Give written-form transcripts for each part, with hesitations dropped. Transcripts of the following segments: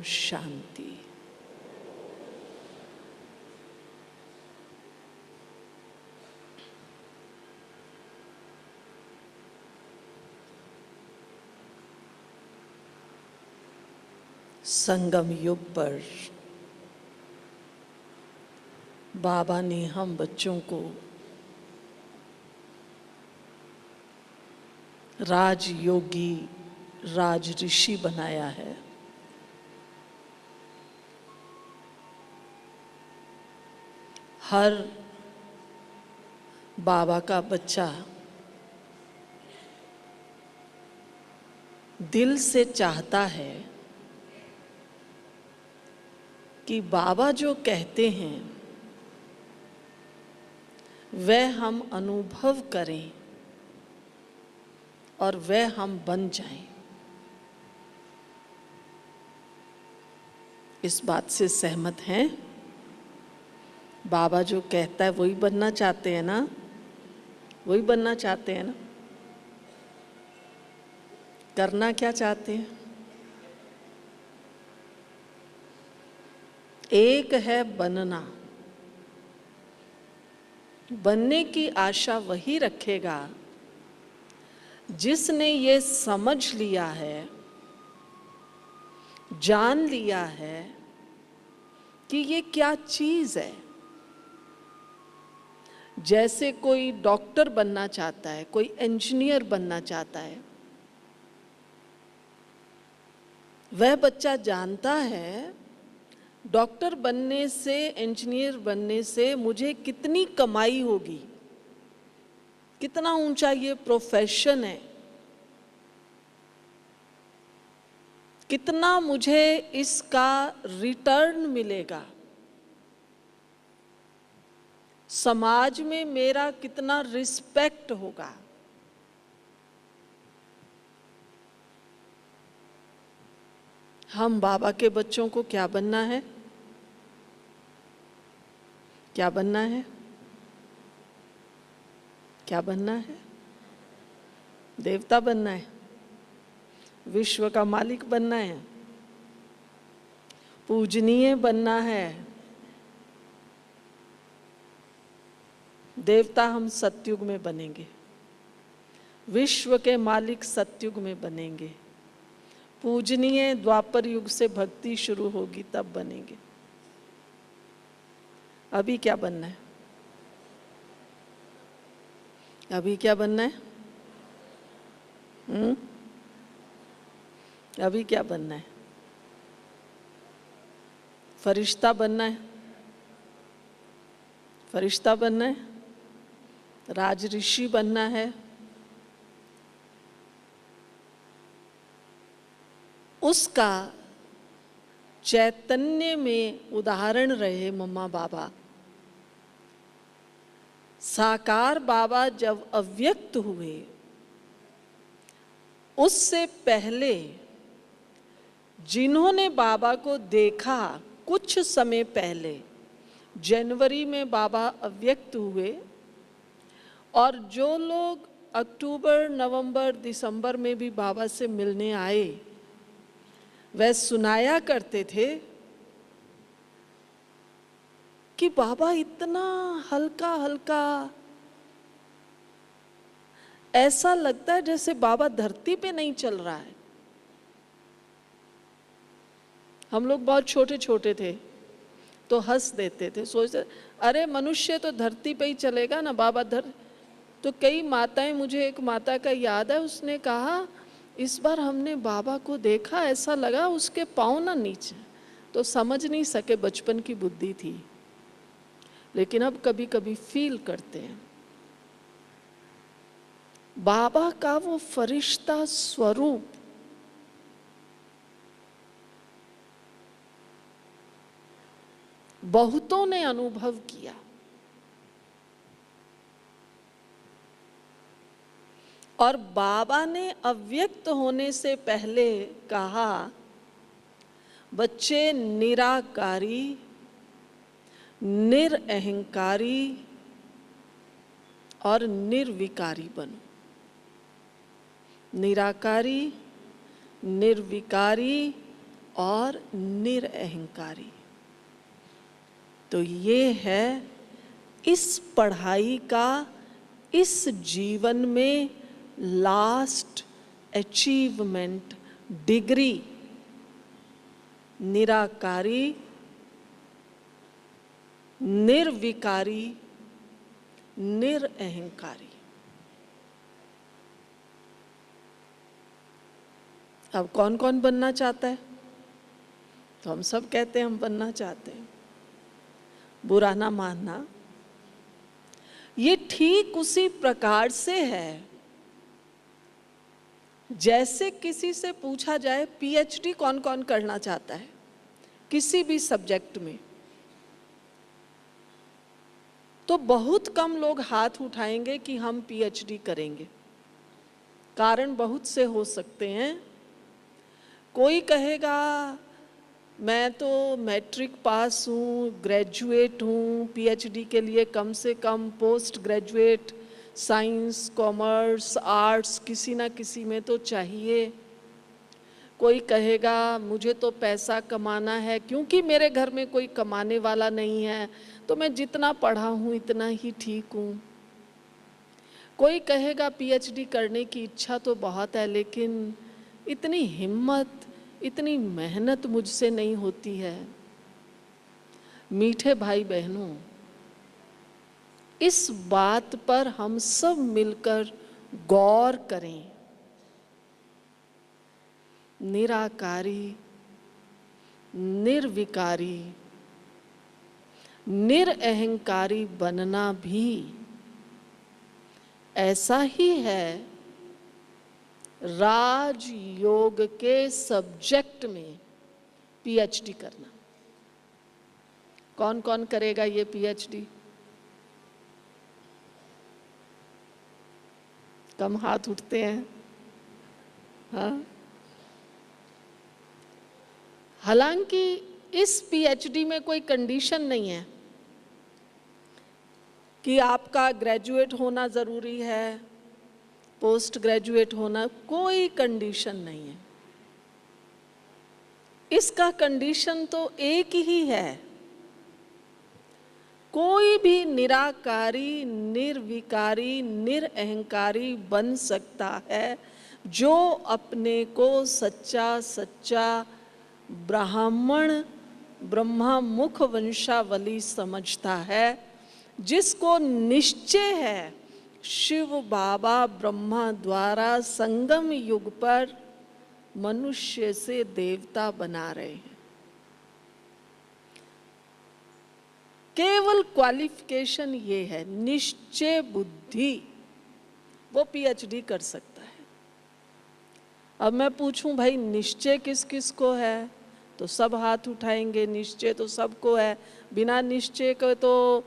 शांति। संगम युग पर बाबा ने हम बच्चों को राजयोगी, राज ऋषि बनाया है। हर बाबा का बच्चा दिल से चाहता है कि बाबा जो कहते हैं वह हम अनुभव करें और वह हम बन जाएं। इस बात से सहमत हैं? बाबा जो कहता है वही बनना चाहते हैं ना? वही बनना चाहते हैं ना? करना क्या चाहते हैं? एक है बनना। बनने की आशा वही रखेगा जिसने ये समझ लिया है, जान लिया है कि ये क्या चीज है। जैसे कोई डॉक्टर बनना चाहता है, कोई इंजीनियर बनना चाहता है, वह बच्चा जानता है डॉक्टर बनने से, इंजीनियर बनने से मुझे कितनी कमाई होगी, कितना ऊंचा ये प्रोफेशन है, कितना मुझे इसका रिटर्न मिलेगा, समाज में मेरा कितना रिस्पेक्ट होगा। हम बाबा के बच्चों को क्या बनना है? क्या बनना है? क्या बनना है? देवता बनना है? विश्व का मालिक बनना है? पूजनीय बनना है? देवता हम सतयुग में बनेंगे, विश्व के मालिक सतयुग में बनेंगे, पूजनीय द्वापर युग से भक्ति शुरू होगी तब बनेंगे। अभी क्या बनना है? अभी क्या बनना है? अभी क्या बनना है? फरिश्ता बनना है? फरिश्ता बनना है? राज ऋषि बनना है? उसका चैतन्य में उदाहरण रहे मम्मा बाबा। साकार बाबा जब अव्यक्त हुए, उससे पहले जिन्होंने बाबा को देखा, कुछ समय पहले जनवरी में बाबा अव्यक्त हुए, और जो लोग अक्टूबर, नवंबर, दिसंबर में भी बाबा से मिलने आए, वह सुनाया करते थे कि बाबा इतना हल्का हल्का, ऐसा लगता है जैसे बाबा धरती पे नहीं चल रहा है। हम लोग बहुत छोटे छोटे थे तो हंस देते थे, सोचते अरे मनुष्य तो धरती पे ही चलेगा ना, बाबा तो कई माताएं, मुझे एक माता का याद है, उसने कहा इस बार हमने बाबा को देखा, ऐसा लगा उसके पाँव ना नीचे, तो समझ नहीं सके, बचपन की बुद्धि थी, लेकिन अब कभी कभी फील करते हैं। बाबा का वो फरिश्ता स्वरूप बहुतों ने अनुभव किया, और बाबा ने अव्यक्त होने से पहले कहा बच्चे निराकारी, निरअहंकारी और निर्विकारी बनो। निराकारी, निर्विकारी और निरअहंकारी। तो ये है इस पढ़ाई का इस जीवन में लास्ट अचीवमेंट, डिग्री, निराकारी, निर्विकारी, निरअहंकारी। अब कौन कौन बनना चाहता है? तो हम सब कहते हैं हम बनना चाहते हैं। बुरा ना मानना, ये ठीक उसी प्रकार से है जैसे किसी से पूछा जाए पीएचडी कौन कौन करना चाहता है किसी भी सब्जेक्ट में, तो बहुत कम लोग हाथ उठाएंगे कि हम पीएचडी करेंगे। कारण बहुत से हो सकते हैं। कोई कहेगा मैं तो मैट्रिक पास हूँ, ग्रेजुएट हूँ, पीएचडी के लिए कम से कम post graduate science, commerce, arts किसी ना किसी में तो चाहिए। कोई कहेगा मुझे तो पैसा कमाना है, क्योंकि मेरे घर में कोई कमाने वाला नहीं है तो मैं जितना पढ़ा हूँ इतना ही ठीक हूँ। कोई कहेगा पीएचडी करने की इच्छा तो बहुत है लेकिन इतनी हिम्मत, इतनी मेहनत मुझसे नहीं होती है। मीठे भाई बहनों, इस बात पर हम सब मिलकर गौर करें। निराकारी, निर्विकारी, निरअहंकारी बनना भी ऐसा ही है राजयोग के सब्जेक्ट में पीएचडी करना। कौन कौन करेगा ये पीएचडी? कम हाथ उठते हैं। हाँ, हालांकि इस पीएचडी में कोई कंडीशन नहीं है कि आपका ग्रेजुएट होना ज़रूरी है, पोस्ट ग्रेजुएट होना, कोई कंडीशन नहीं है। इसका कंडीशन तो एक ही है, कोई भी निराकारी, निर्विकारी, निरअहंकारी बन सकता है जो अपने को सच्चा सच्चा ब्राह्मण, ब्रह्मा मुख वंशावली समझता है, जिसको निश्चय है शिव बाबा ब्रह्मा द्वारा संगम युग पर मनुष्य से देवता बना रहे हैं। केवल क्वालिफिकेशन ये है, निश्चय बुद्धि, वो पीएचडी कर सकता है। अब मैं पूछूं भाई निश्चय किस किस को है, तो सब हाथ उठाएंगे। निश्चय तो सबको है, बिना निश्चय के तो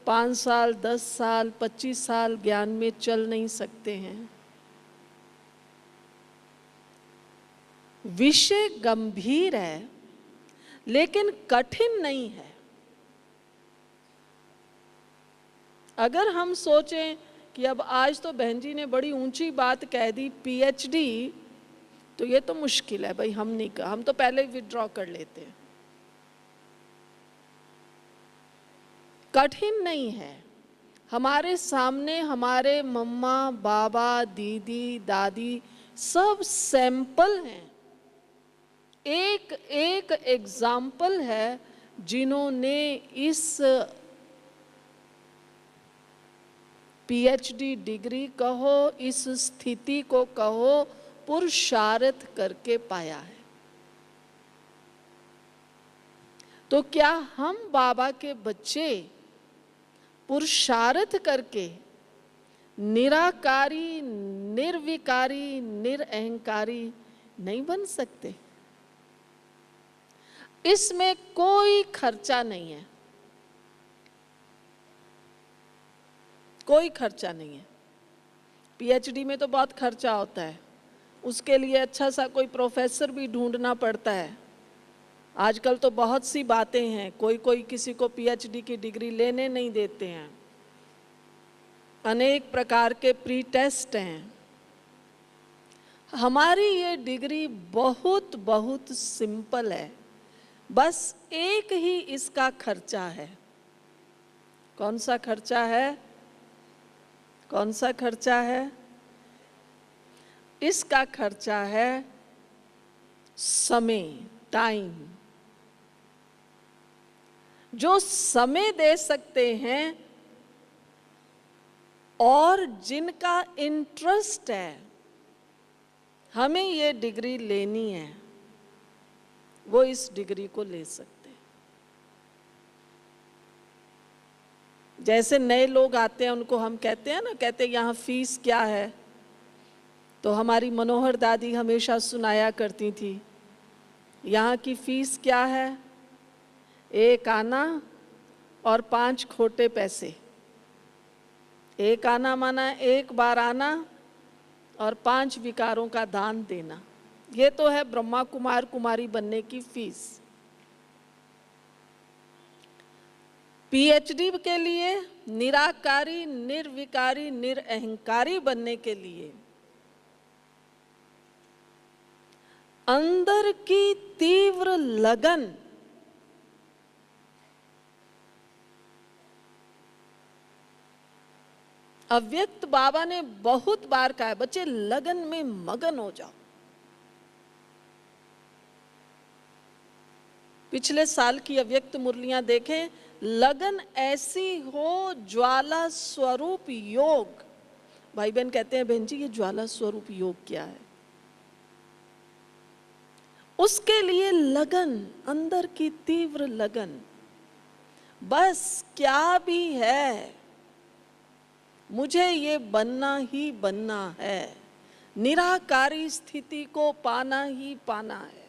5 साल, 10 साल, 25 साल ज्ञान में चल नहीं सकते हैं। विषय गंभीर है लेकिन कठिन नहीं है। अगर हम सोचें कि अब आज तो बहन जी ने बड़ी ऊंची बात कह दी पीएचडी, तो ये तो मुश्किल है भाई, हम नहीं कर, हम तो पहले ही विड्रॉ कर लेते हैं। कठिन नहीं है। हमारे सामने हमारे मम्मा, बाबा, दीदी, दादी सब सैंपल हैं, एक एक एग्जाम्पल है जिन्होंने इस पीएचडी डिग्री कहो, इस स्थिति को कहो, पुरुषार्थ करके पाया है। तो क्या हम बाबा के बच्चे पुरुषार्थ करके निराकारी, निर्विकारी, निरअहंकारी नहीं बन सकते? इसमें कोई खर्चा नहीं है, कोई खर्चा नहीं है। पीएचडी में तो बहुत खर्चा होता है, उसके लिए अच्छा सा कोई प्रोफेसर भी ढूंढना पड़ता है। आजकल तो बहुत सी बातें हैं, कोई कोई किसी को पीएचडी की डिग्री लेने नहीं देते हैं। अनेक प्रकार के प्री टेस्ट हैं। हमारी ये डिग्री बहुत बहुत सिंपल है, बस एक ही इसका खर्चा है। कौन सा खर्चा है? कौन सा खर्चा है? इसका खर्चा है समय, टाइम। जो समय दे सकते हैं और जिनका इंटरेस्ट है हमें ये डिग्री लेनी है, वो इस डिग्री को ले सकते हैं। जैसे नए लोग आते हैं उनको हम कहते हैं ना, कहते हैं यहाँ फीस क्या है, तो हमारी मनोहर दादी हमेशा सुनाया करती थी, यहाँ की फीस क्या है? 1 आना और 5 खोटे पैसे। 1 आना माना 1 बार आना और 5 विकारों का दान देना। ये तो है ब्रह्मा कुमार कुमारी बनने की फीस। पीएचडी के लिए, निराकारी, निर्विकारी, निरअहंकारी बनने के लिए अंदर की तीव्र लगन, अव्यक्त बाबा ने बहुत बार कहा है, बच्चे लगन में मगन हो जाओ। पिछले साल की अव्यक्त मुरलियां देखें, लगन ऐसी हो, ज्वाला स्वरूप योग। भाई बहन कहते हैं, बहन जी ये ज्वाला स्वरूप योग क्या है? उसके लिए लगन, अंदर की तीव्र लगन। बस क्या भी है, मुझे ये बनना ही बनना है, निराकारी स्थिति को पाना ही पाना है।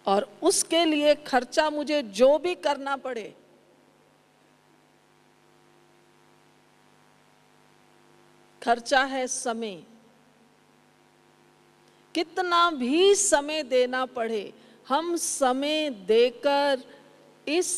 और उसके लिए खर्चा मुझे जो भी करना पड़े, खर्चा है समय। कितना भी समय देना पड़े, हम समय देकर इस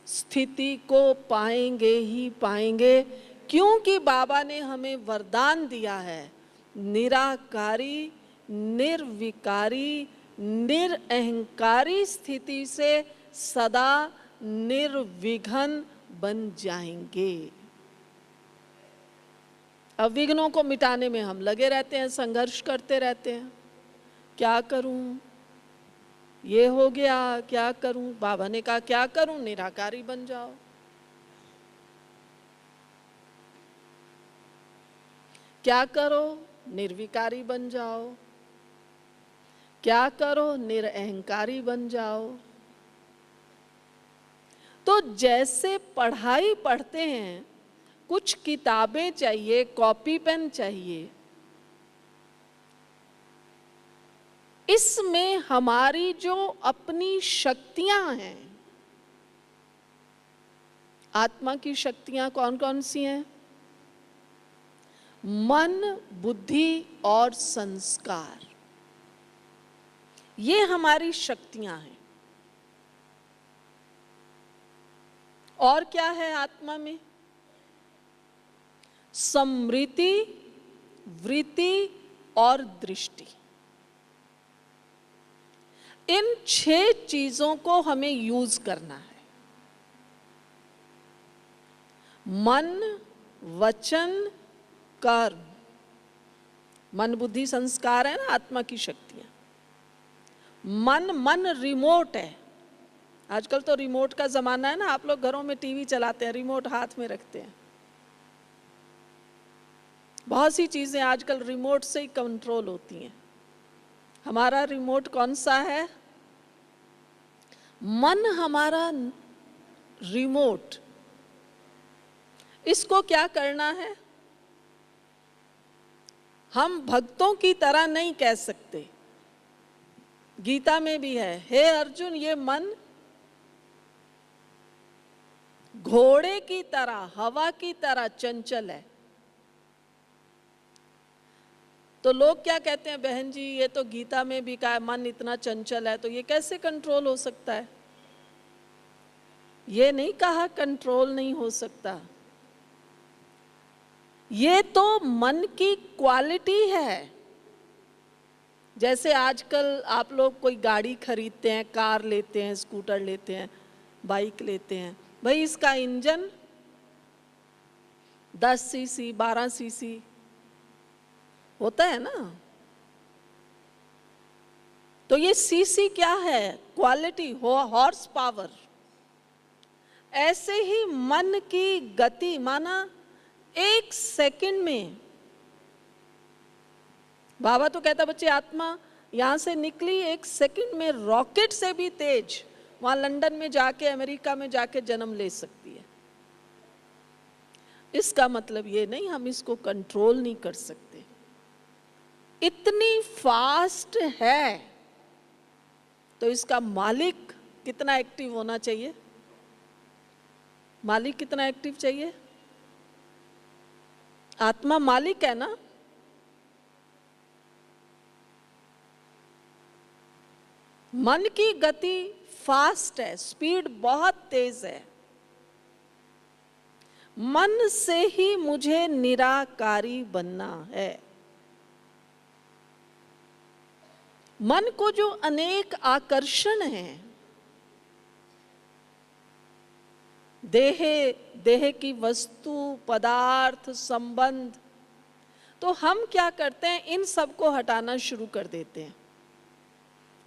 स्थिति को पाएंगे ही पाएंगे, क्योंकि बाबा ने हमें वरदान दिया है, निराकारी, निर्विकारी, निरअहंकारी स्थिति से सदा निर्विघ्न बन जाएंगे। अब विघ्नों को मिटाने में हम लगे रहते हैं, संघर्ष करते रहते हैं। क्या करूं, ये हो गया, क्या करूं? बाबा ने कहा क्या करूं? निराकारी बन जाओ। क्या करो? निर्विकारी बन जाओ। क्या करो? निरअहंकारी बन जाओ। तो जैसे पढ़ाई पढ़ते हैं, कुछ किताबें चाहिए, कॉपी पेन चाहिए, इसमें हमारी जो अपनी शक्तियां हैं, आत्मा की शक्तियां कौन कौन सी हैं? मन, बुद्धि और संस्कार, ये हमारी शक्तियां हैं। और क्या है आत्मा में? स्मृति, वृत्ति और दृष्टि। इन 6 चीजों को हमें यूज करना है। मन, वचन, कर्म। मन, बुद्धि, संस्कार है ना आत्मा की शक्तियां। मन रिमोट है। आजकल तो रिमोट का जमाना है ना, आप लोग घरों में टीवी चलाते हैं, रिमोट हाथ में रखते हैं। बहुत सी चीजें आजकल रिमोट से ही कंट्रोल होती हैं। हमारा रिमोट कौन सा है? मन हमारा रिमोट। इसको क्या करना है? हम भक्तों की तरह नहीं कह सकते। गीता में भी है, हे अर्जुन ये मन घोड़े की तरह, हवा की तरह चंचल है। तो लोग क्या कहते हैं, बहन जी ये तो गीता में भी कहा है मन इतना चंचल है, तो ये कैसे कंट्रोल हो सकता है? ये नहीं कहा कंट्रोल नहीं हो सकता। ये तो मन की क्वालिटी है। जैसे आजकल आप लोग कोई गाड़ी खरीदते हैं, कार लेते हैं, स्कूटर लेते हैं, बाइक लेते हैं, भाई इसका इंजन 10 सीसी 12 सीसी होता है ना। तो ये सीसी क्या है? Quality, horse power. ऐसे ही मन की गति, माना 1 सेकंड में, बाबा तो कहता बच्चे आत्मा यहां से निकली 1 सेकंड में रॉकेट से भी तेज वहां लंदन में जाके, अमेरिका में जाके जन्म ले सकती है। इसका मतलब ये नहीं हम इसको कंट्रोल नहीं कर सकते। इतनी फास्ट है तो इसका मालिक कितना एक्टिव होना चाहिए? मालिक कितना एक्टिव चाहिए? आत्मा मालिक है ना। मन की गति फास्ट है, स्पीड बहुत तेज है। मन से ही मुझे निराकारी बनना है। मन को जो अनेक आकर्षण हैं, देह की वस्तु, पदार्थ, संबंध, तो हम क्या करते हैं? इन सब को हटाना शुरू कर देते हैं।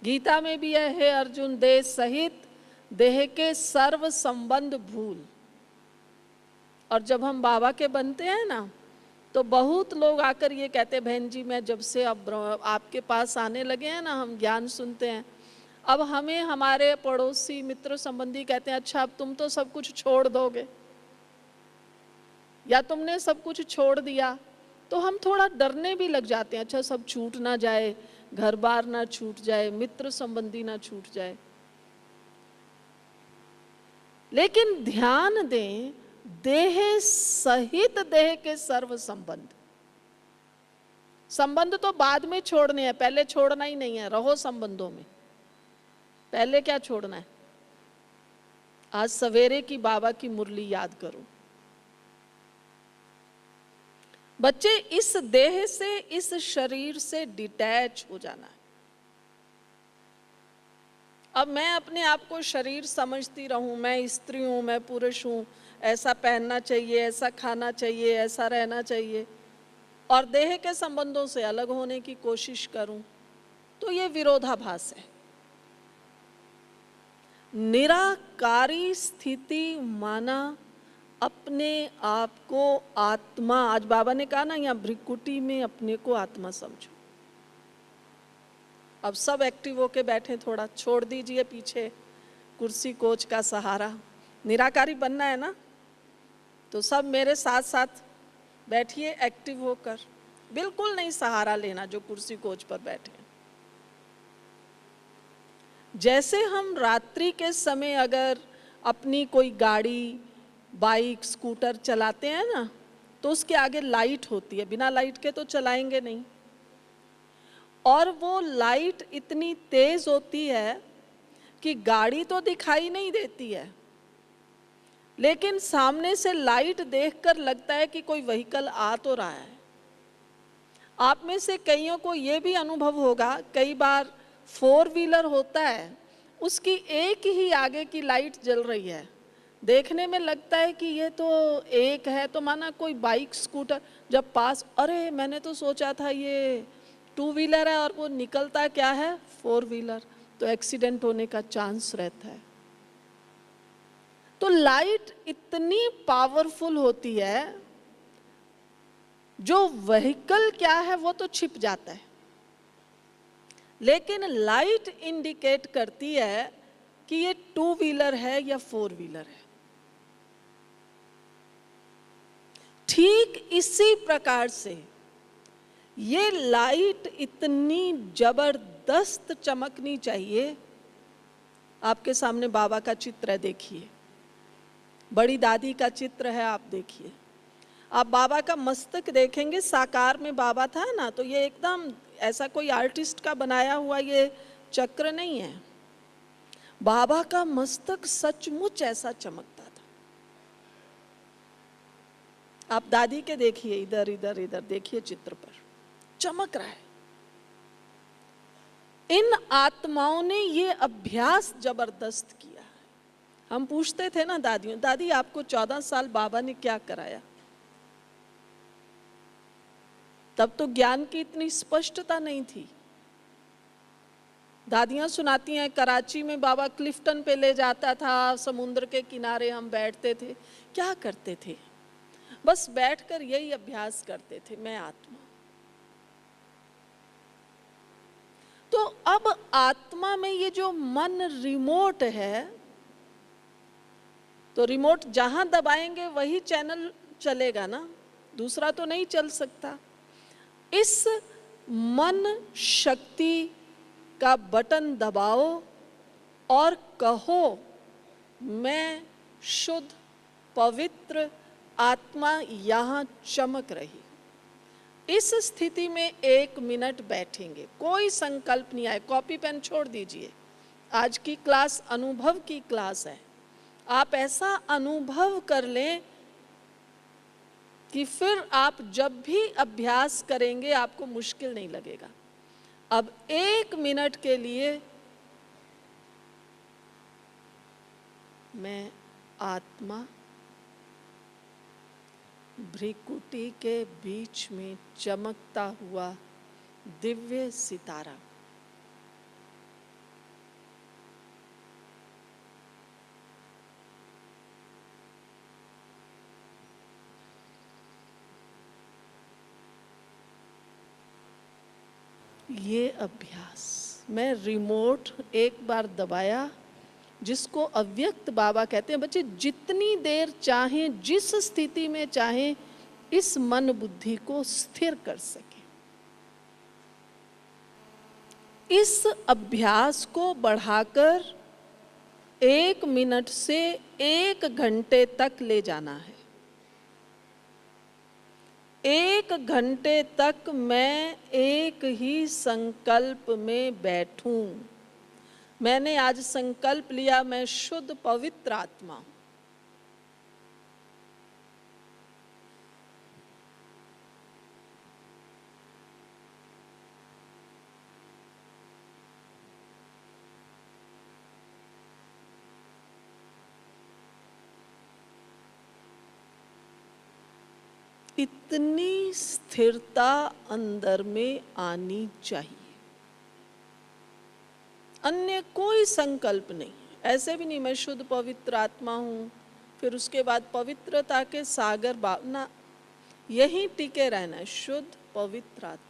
गीता में भी है, हे अर्जुन, देह सहित देह के सर्व संबंध भूल। और जब हम बाबा के बनते हैं ना, तो बहुत लोग आकर ये कहते, बहन जी मैं जब से अब आपके पास आने लगे हैं ना, हम ज्ञान सुनते हैं, अब हमें हमारे पड़ोसी मित्र संबंधी कहते हैं, अच्छा अब तुम तो सब कुछ छोड़ दोगे, या तुमने सब कुछ छोड़ दिया। तो हम थोड़ा डरने भी लग जाते हैं, अच्छा सब छूट ना जाए, घर बार ना छूट जाए, मित्र संबंधी ना छूट जाए। लेकिन ध्यान दें, देह सहित देह के सर्व संबंध। संबंध तो बाद में छोड़ने हैं, पहले छोड़ना ही नहीं है। रहो संबंधों में, पहले क्या छोड़ना है? आज सवेरे की बाबा की मुरली याद करो। बच्चे, इस देह से, इस शरीर से डिटैच हो जाना है। अब मैं अपने आप को शरीर समझती रहूं, मैं स्त्री हूं, मैं पुरुष हूं, ऐसा पहनना चाहिए, ऐसा खाना चाहिए, ऐसा रहना चाहिए, और देह के संबंधों से अलग होने की कोशिश करूं, तो ये विरोधाभास है। निराकारी स्थिति माना अपने आप को आत्मा। आज बाबा ने कहा ना, यहाँ भ्रिकुटी में अपने को आत्मा समझो। अब सब एक्टिव होके बैठे, थोड़ा छोड़ दीजिए पीछे कुर्सी कोच का सहारा। निराकारी बनना है ना, तो सब मेरे साथ साथ बैठिए एक्टिव होकर। बिल्कुल नहीं सहारा लेना जो कुर्सी कोच पर बैठे। जैसे हम रात्रि के समय अगर अपनी कोई गाड़ी, बाइक, स्कूटर चलाते हैं ना, तो उसके आगे लाइट होती है, बिना लाइट के तो चलाएंगे नहीं। और वो लाइट इतनी तेज होती है कि गाड़ी तो दिखाई नहीं देती है, लेकिन सामने से लाइट देखकर लगता है कि कोई व्हीकल आ तो रहा है। आप में से कईयों को ये भी अनुभव होगा, कई बार 4 व्हीलर होता है, उसकी एक ही आगे की लाइट जल रही है, देखने में लगता है कि ये तो एक है, तो माना कोई बाइक, स्कूटर जब पास, अरे मैंने तो सोचा था ये 2 व्हीलर है, और वो निकलता क्या है 4 व्हीलर, तो एक्सीडेंट होने का चांस रहता है। तो लाइट इतनी पावरफुल होती है, जो व्हीकल क्या है वो तो छिप जाता है, लेकिन लाइट इंडिकेट करती है कि ये 2 व्हीलर है या 4 व्हीलर है। ठीक इसी प्रकार से ये लाइट इतनी जबरदस्त चमकनी चाहिए। आपके सामने बाबा का चित्र है, देखिए, बड़ी दादी का चित्र है, आप देखिए। आप बाबा का मस्तक देखेंगे, साकार में बाबा था ना, तो ये एकदम ऐसा कोई आर्टिस्ट का बनाया हुआ ये चक्र नहीं है। बाबा का मस्तक सचमुच ऐसा चमकता था। आप दादी के देखिए, इधर इधर इधर देखिए, चित्र पर चमक रहा है। इन आत्माओं ने ये अभ्यास जबरदस्त किया है। हम पूछते थे ना दादियों, दादी आपको 14 साल बाबा ने क्या कराया? तब तो ज्ञान की इतनी स्पष्टता नहीं थी। दादियां सुनाती हैं, कराची में बाबा क्लिफ्टन पे ले जाता था, समुद्र के किनारे हम बैठते थे। क्या करते थे? बस बैठकर यही अभ्यास करते थे, मैं आत्मा। तो अब आत्मा में ये जो मन रिमोट है, तो रिमोट जहां दबाएंगे वही चैनल चलेगा ना, दूसरा तो नहीं चल सकता। इस मन शक्ति का बटन दबाओ और कहो, मैं शुद्ध पवित्र आत्मा यहाँ चमक रही। इस स्थिति में 1 मिनट बैठेंगे, कोई संकल्प नहीं आए, कॉपी पेन छोड़ दीजिए। आज की क्लास अनुभव की क्लास है। आप ऐसा अनुभव कर लें कि फिर आप जब भी अभ्यास करेंगे आपको मुश्किल नहीं लगेगा। अब 1 मिनट के लिए मैं आत्मा भ्रिकुटी के बीच में चमकता हुआ दिव्य सितारा। ये अभ्यास, मैं रिमोट एक बार दबाया, जिसको अव्यक्त बाबा कहते हैं। बच्चे जितनी देर चाहें, जिस स्थिति में चाहें, इस मन बुद्धि को स्थिर कर सके। इस अभ्यास को बढ़ाकर 1 मिनट से 1 घंटे तक ले जाना है। 1 घंटे तक मैं एक ही संकल्प में बैठूं। मैंने आज संकल्प लिया, मैं शुद्ध पवित्र आत्मा हूं। इतनी स्थिरता अंदर में आनी चाहिए। अन्य कोई संकल्प नहीं। ऐसे भी नहीं मैं शुद्ध पवित्र आत्मा हूँ, फिर उसके बाद पवित्रता के सागर भावना, यही टिके रहना है, शुद्ध पवित्र आत्मा।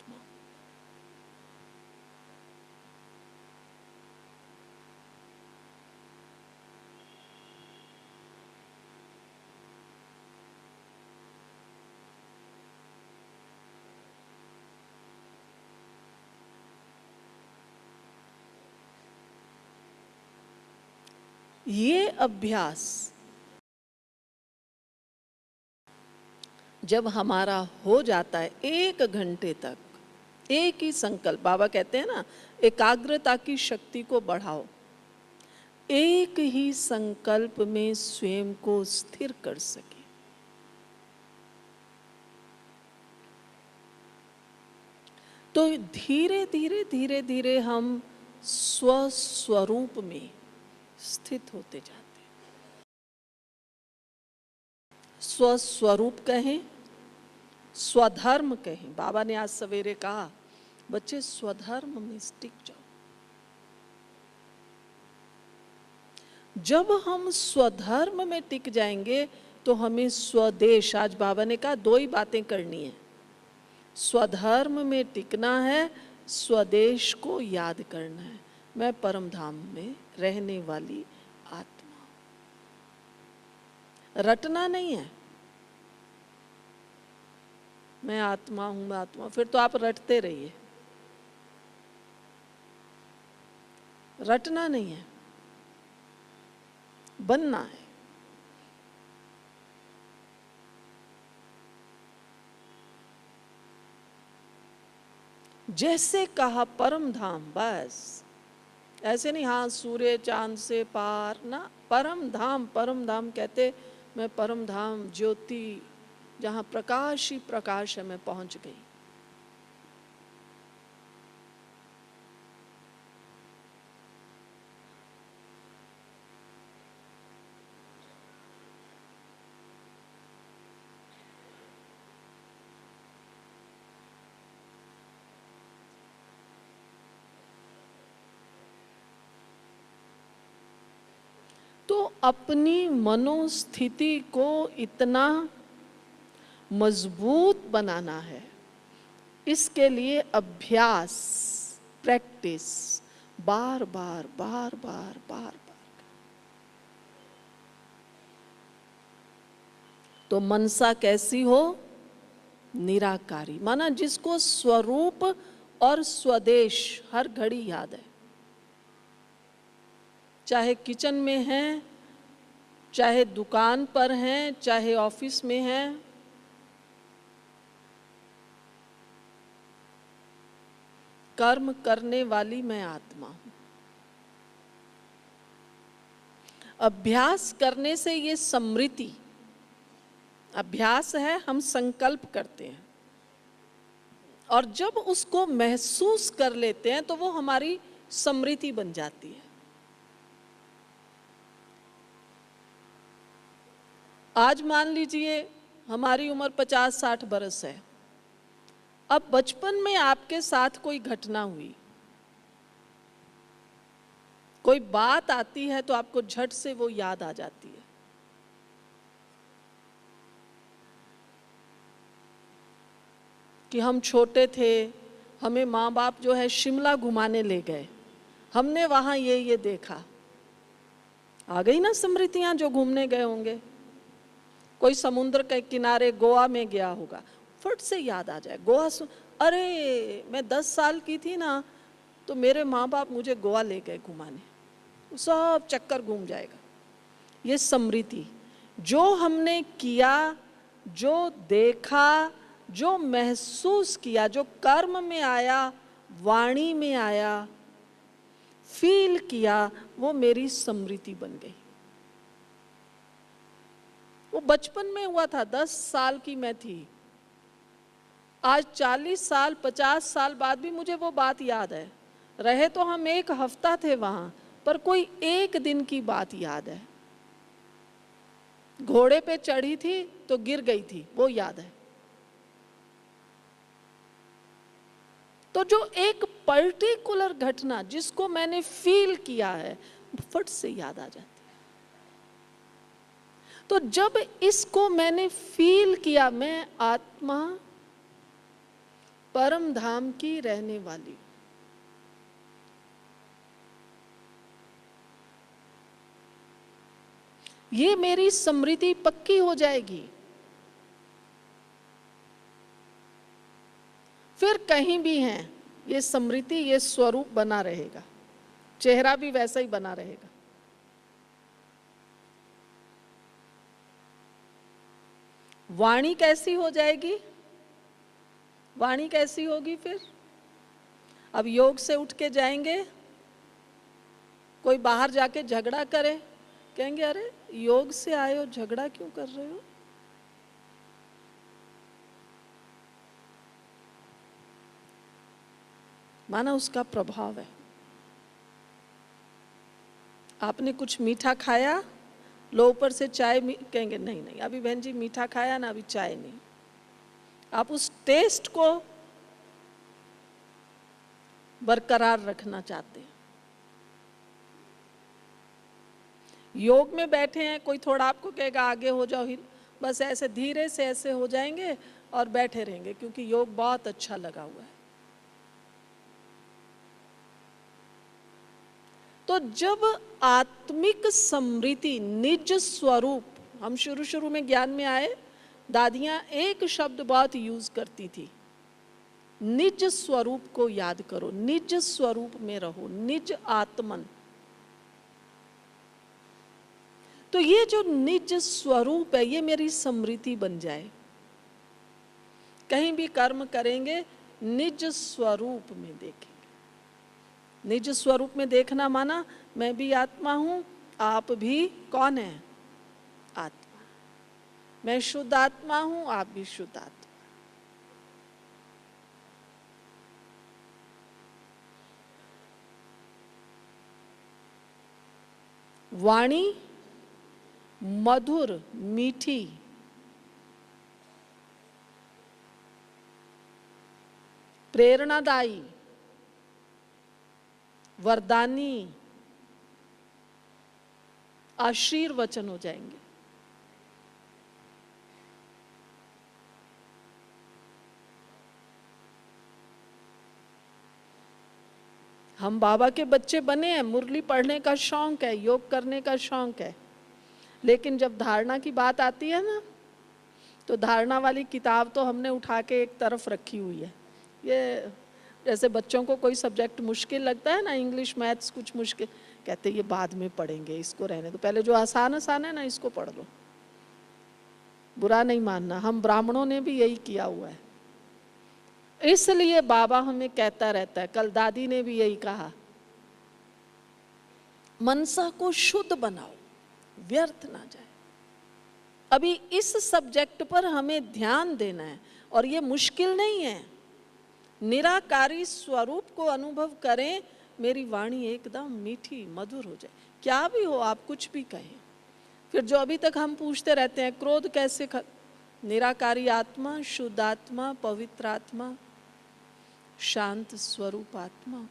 ये अभ्यास जब हमारा हो जाता है 1 घंटे तक, एक ही संकल्प, बाबा कहते हैं ना, एकाग्रता की शक्ति को बढ़ाओ। एक ही संकल्प में स्वयं को स्थिर कर सके। तो धीरे धीरे धीरे धीरे हम स्वस्वरूप में स्थित होते जाते हैं। स्वस्वरूप कहें, स्वधर्म कहें। बाबा ने आज सवेरे कहा, बच्चे स्वधर्म में टिक जाओ। जब हम स्वधर्म में टिक जाएंगे तो हमें स्वदेश, आज बाबा ने कहा 2 ही बातें करनी है, स्वधर्म में टिकना है, स्वदेश को याद करना है। मैं परम धाम में रहने वाली आत्मा, रटना नहीं है। मैं आत्मा हूं, मैं आत्मा, फिर तो आप रटते रहिए। रटना नहीं है, बनना है। जैसे कहा परम धाम, बस ऐसे नहीं हाँ सूर्य चांद से पार ना, परम धाम। परम धाम कहते मैं परम धाम ज्योति जहाँ प्रकाश ही प्रकाश है, मैं पहुँच गई। तो अपनी मनोस्थिति को इतना मजबूत बनाना है, इसके लिए अभ्यास, प्रैक्टिस, बार बार बार बार बार बार। तो मनसा कैसी हो? निराकारी, माना जिसको स्वरूप और स्वदेश हर घड़ी याद है, चाहे किचन में हैं, चाहे दुकान पर हैं, चाहे ऑफिस में हैं। कर्म करने वाली मैं आत्मा हूं। अभ्यास करने से ये स्मृति, अभ्यास है, हम संकल्प करते हैं और जब उसको महसूस कर लेते हैं तो वो हमारी स्मृति बन जाती है। आज मान लीजिए हमारी उम्र 50-60 बरस है। अब बचपन में आपके साथ कोई घटना हुई, कोई बात आती है तो आपको झट से वो याद आ जाती है। कि हम छोटे थे, हमें माँ बाप जो है शिमला घुमाने ले गए, हमने वहाँ ये देखा। आ गई ना स्मृतियाँ जो घूमने गए होंगे। कोई समुद्र के किनारे गोवा में गया होगा, फट से याद आ जाए गोवा। अरे मैं 10 साल की थी ना, तो मेरे माँ बाप मुझे गोवा ले गए घुमाने, सब चक्कर घूम जाएगा। ये स्मृति, जो हमने किया, जो देखा, जो महसूस किया, जो कर्म में आया, वाणी में आया, फील किया, वो मेरी स्मृति बन गई। वो बचपन में हुआ था, 10 साल की मैं थी। आज 40 साल 50 साल बाद भी मुझे वो बात याद है। रहे तो हम 1 हफ्ता थे वहां, पर कोई 1 दिन की बात याद है। घोड़े पे चढ़ी थी तो गिर गई थी, वो याद है। तो जो एक पर्टिकुलर घटना जिसको मैंने फील किया है, फट से याद आ जाती है। तो जब इसको मैंने फील किया, मैं आत्मा परम धाम की रहने वाली, ये मेरी स्मृति पक्की हो जाएगी। फिर कहीं भी हैं, ये स्मृति, ये स्वरूप बना रहेगा, चेहरा भी वैसा ही बना रहेगा। वाणी कैसी हो जाएगी? वाणी कैसी होगी फिर? अब योग से उठ के जाएंगे, कोई बाहर जाके झगड़ा करे, कहेंगे अरे योग से आए हो, झगड़ा क्यों कर रहे हो? माना उसका प्रभाव है। आपने कुछ मीठा खाया, लो ऊपर से चाय, कहेंगे नहीं नहीं अभी बहन जी मीठा खाया ना, अभी चाय नहीं। आप उस टेस्ट को बरकरार रखना चाहते हैं। योग में बैठे हैं, कोई थोड़ा आपको कहेगा आगे हो जाओ, बस ऐसे धीरे से ऐसे हो जाएंगे और बैठे रहेंगे, क्योंकि योग बहुत अच्छा लगा हुआ है। तो जब आत्मिक स्मृति, निज स्वरूप, हम शुरू में ज्ञान में आए, दादियां एक शब्द बहुत यूज करती थी, निज स्वरूप को याद करो, निज स्वरूप में रहो, निज आत्मन। तो ये जो निज स्वरूप है, ये मेरी स्मृति बन जाए। कहीं भी कर्म करेंगे, निज स्वरूप में देखेंगे। निज स्वरूप में देखना माना मैं भी आत्मा हूं, आप भी कौन है? आत्मा। मैं शुद्ध आत्मा हूं, आप भी शुद्ध आत्मा। वाणी मधुर, मीठी, प्रेरणादायी, वरदानी, आशीर्वचन हो जाएंगे। हम बाबा के बच्चे बने हैं, मुरली पढ़ने का शौक है, योग करने का शौक है, लेकिन जब धारणा की बात आती है ना, तो धारणा वाली किताब तो हमने उठा के एक तरफ रखी हुई है। ये जैसे बच्चों को कोई सब्जेक्ट मुश्किल लगता है ना, इंग्लिश मैथ्स कुछ मुश्किल, कहते ये बाद में पढ़ेंगे, इसको रहने दो, पहले जो आसान आसान है ना इसको पढ़ लो। बुरा नहीं मानना, हम ब्राह्मणों ने भी यही किया हुआ है। इसलिए बाबा हमें कहता रहता है, कल दादी ने भी यही कहा, मनसा को शुद्ध बनाओ, व्यर्थ ना जाए। अभी इस सब्जेक्ट पर हमें ध्यान देना है, और ये मुश्किल नहीं है। निराकारी स्वरूप को अनुभव करें, मेरी वाणी एकदम मीठी मधुर हो जाए। क्या भी हो, आप कुछ भी कहें। फिर जो अभी तक हम पूछते रहते हैं, क्रोध कैसे निराकारी आत्मा, शुद्ध आत्मा, पवित्र आत्मा, शांत स्वरूप आत्मा।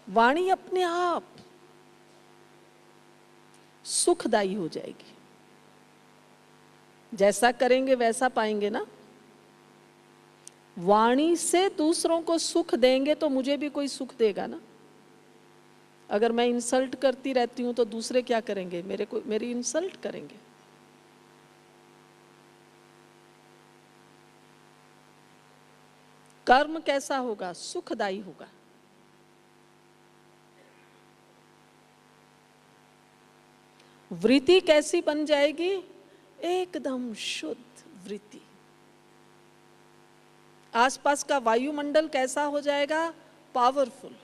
वाणी अपने आप सुखदायी हो जाएगी। जैसा करेंगे वैसा पाएंगे ना। वाणी से दूसरों को सुख देंगे तो मुझे भी कोई सुख देगा ना। अगर मैं इंसल्ट करती रहती हूं तो दूसरे क्या करेंगे, मेरी इंसल्ट करेंगे। कर्म कैसा होगा, सुखदायी होगा। वृत्ति कैसी बन जाएगी, एकदम शुद्ध वृत्ति। आसपास का वायुमंडल कैसा हो जाएगा, पावरफुल,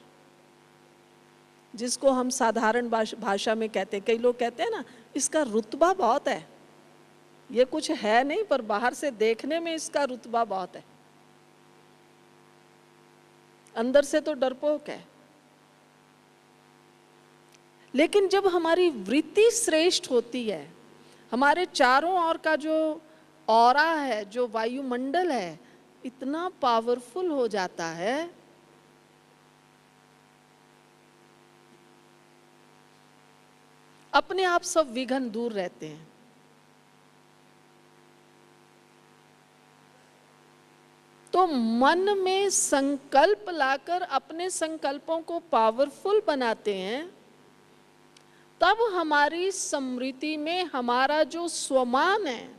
जिसको हम साधारण भाषा में कहते हैं। कई लोग कहते हैं ना, इसका रुतबा बहुत है। ये कुछ है नहीं, पर बाहर से देखने में इसका रुतबा बहुत है, अंदर से तो डरपोक है। लेकिन जब हमारी वृत्ति श्रेष्ठ होती है, हमारे चारों ओर का जो ऑरा है, जो वायुमंडल है, इतना पावरफुल हो जाता है। अपने आप सब विघ्न दूर रहते हैं। तो मन में संकल्प लाकर अपने संकल्पों को पावरफुल बनाते हैं, तब हमारी स्मृति में हमारा जो स्वमान है